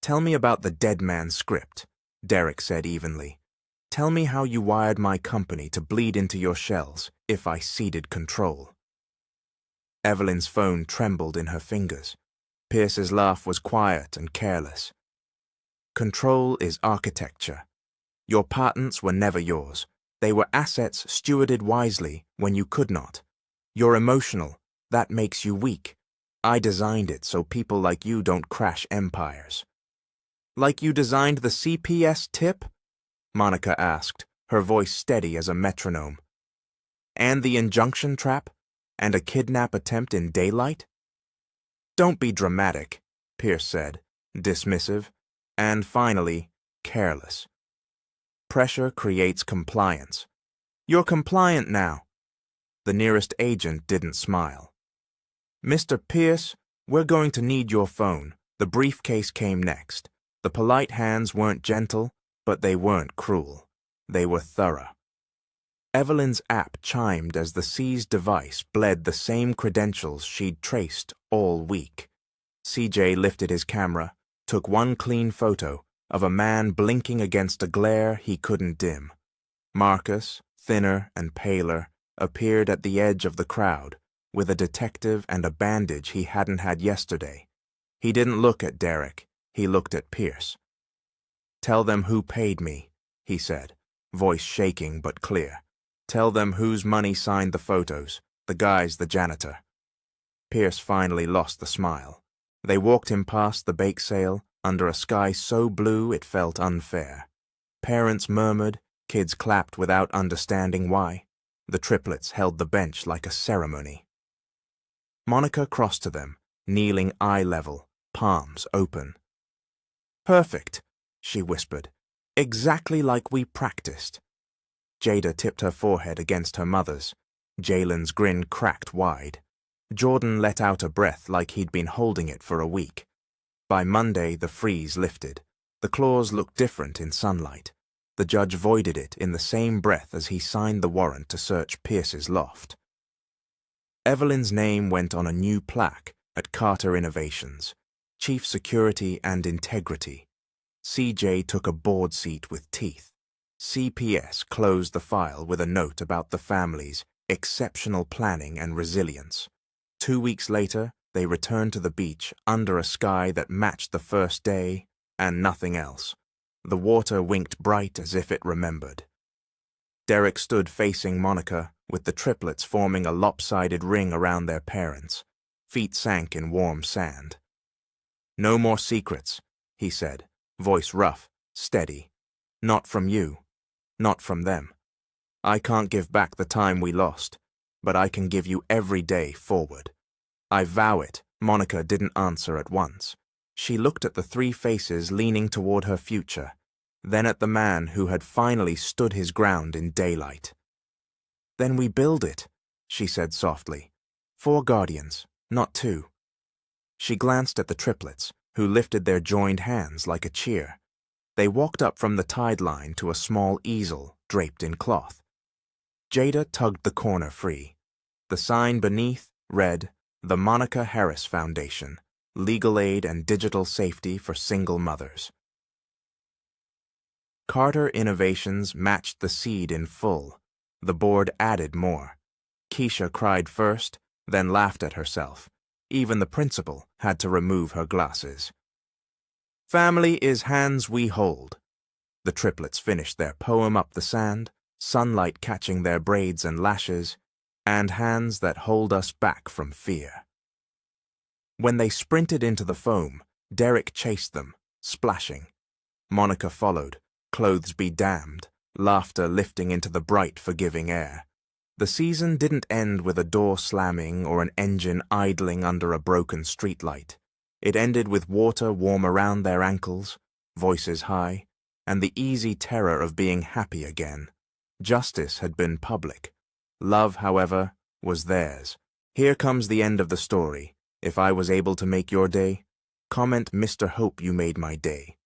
"Tell me about the dead man script," Derek said evenly. "Tell me how you wired my company to bleed into your shells if I ceded control." Evelyn's phone trembled in her fingers. Pierce's laugh was quiet and careless. "Control is architecture. Your patents were never yours. They were assets stewarded wisely when you could not. You're emotional. That makes you weak. I designed it so people like you don't crash empires." "Like you designed the CPS tip?" Monica asked, her voice steady as a metronome. "And the injunction trap? And a kidnap attempt in daylight?" "Don't be dramatic," Pierce said, dismissive, and finally, careless. "Pressure creates compliance. You're compliant now." The nearest agent didn't smile. "Mr. Pierce, we're going to need your phone." The briefcase came next. The polite hands weren't gentle, but they weren't cruel. They were thorough. Evelyn's app chimed as the seized device bled the same credentials she'd traced all week. CJ lifted his camera, took one clean photo of a man blinking against a glare he couldn't dim. Marcus, thinner and paler, appeared at the edge of the crowd, with a detective and a bandage he hadn't had yesterday. He didn't look at Derek, he looked at Pierce. "Tell them who paid me," he said, voice shaking but clear. "Tell them whose money signed the photos, the guy's the janitor." Pierce finally lost the smile. They walked him past the bake sale, under a sky so blue it felt unfair. Parents murmured, kids clapped without understanding why. The triplets held the bench like a ceremony. Monica crossed to them, kneeling eye level, palms open. "Perfect," she whispered. "Exactly like we practiced." Jada tipped her forehead against her mother's. Jalen's grin cracked wide. Jordan let out a breath like he'd been holding it for a week. By Monday, the freeze lifted. The clause looked different in sunlight. The judge voided it in the same breath as he signed the warrant to search Pierce's loft. Evelyn's name went on a new plaque at Carter Innovations, Chief Security and Integrity. CJ took a board seat with teeth. CPS closed the file with a note about the family's exceptional planning and resilience. 2 weeks later, they returned to the beach under a sky that matched the first day and nothing else. The water winked bright as if it remembered. Derek stood facing Monica, with the triplets forming a lopsided ring around their parents. Feet sank in warm sand. "No more secrets," he said, voice rough, steady. "Not from you. Not from them. I can't give back the time we lost, but I can give you every day forward." "I vow it." Monica didn't answer at once. She looked at the three faces leaning toward her future, then at the man who had finally stood his ground in daylight. "Then we build it," she said softly. "4 guardians, not 2. She glanced at the triplets, who lifted their joined hands like a cheer. They walked up from the tide line to a small easel draped in cloth. Jada tugged the corner free. The sign beneath read, "The Monica Harris Foundation, Legal Aid and Digital Safety for Single Mothers." Carter Innovations matched the seed in full. The board added more. Keisha cried first, then laughed at herself. Even the principal had to remove her glasses. "Family is hands we hold." The triplets finished their poem up the sand, sunlight catching their braids and lashes, and hands that hold us back from fear. When they sprinted into the foam, Derek chased them, splashing. Monica followed, clothes be damned, laughter lifting into the bright, forgiving air. The season didn't end with a door slamming or an engine idling under a broken streetlight. It ended with water warm around their ankles, voices high, and the easy terror of being happy again. Justice had been public. Love, however, was theirs. Here comes the end of the story. If I was able to make your day, comment Mr. Hope you made my day.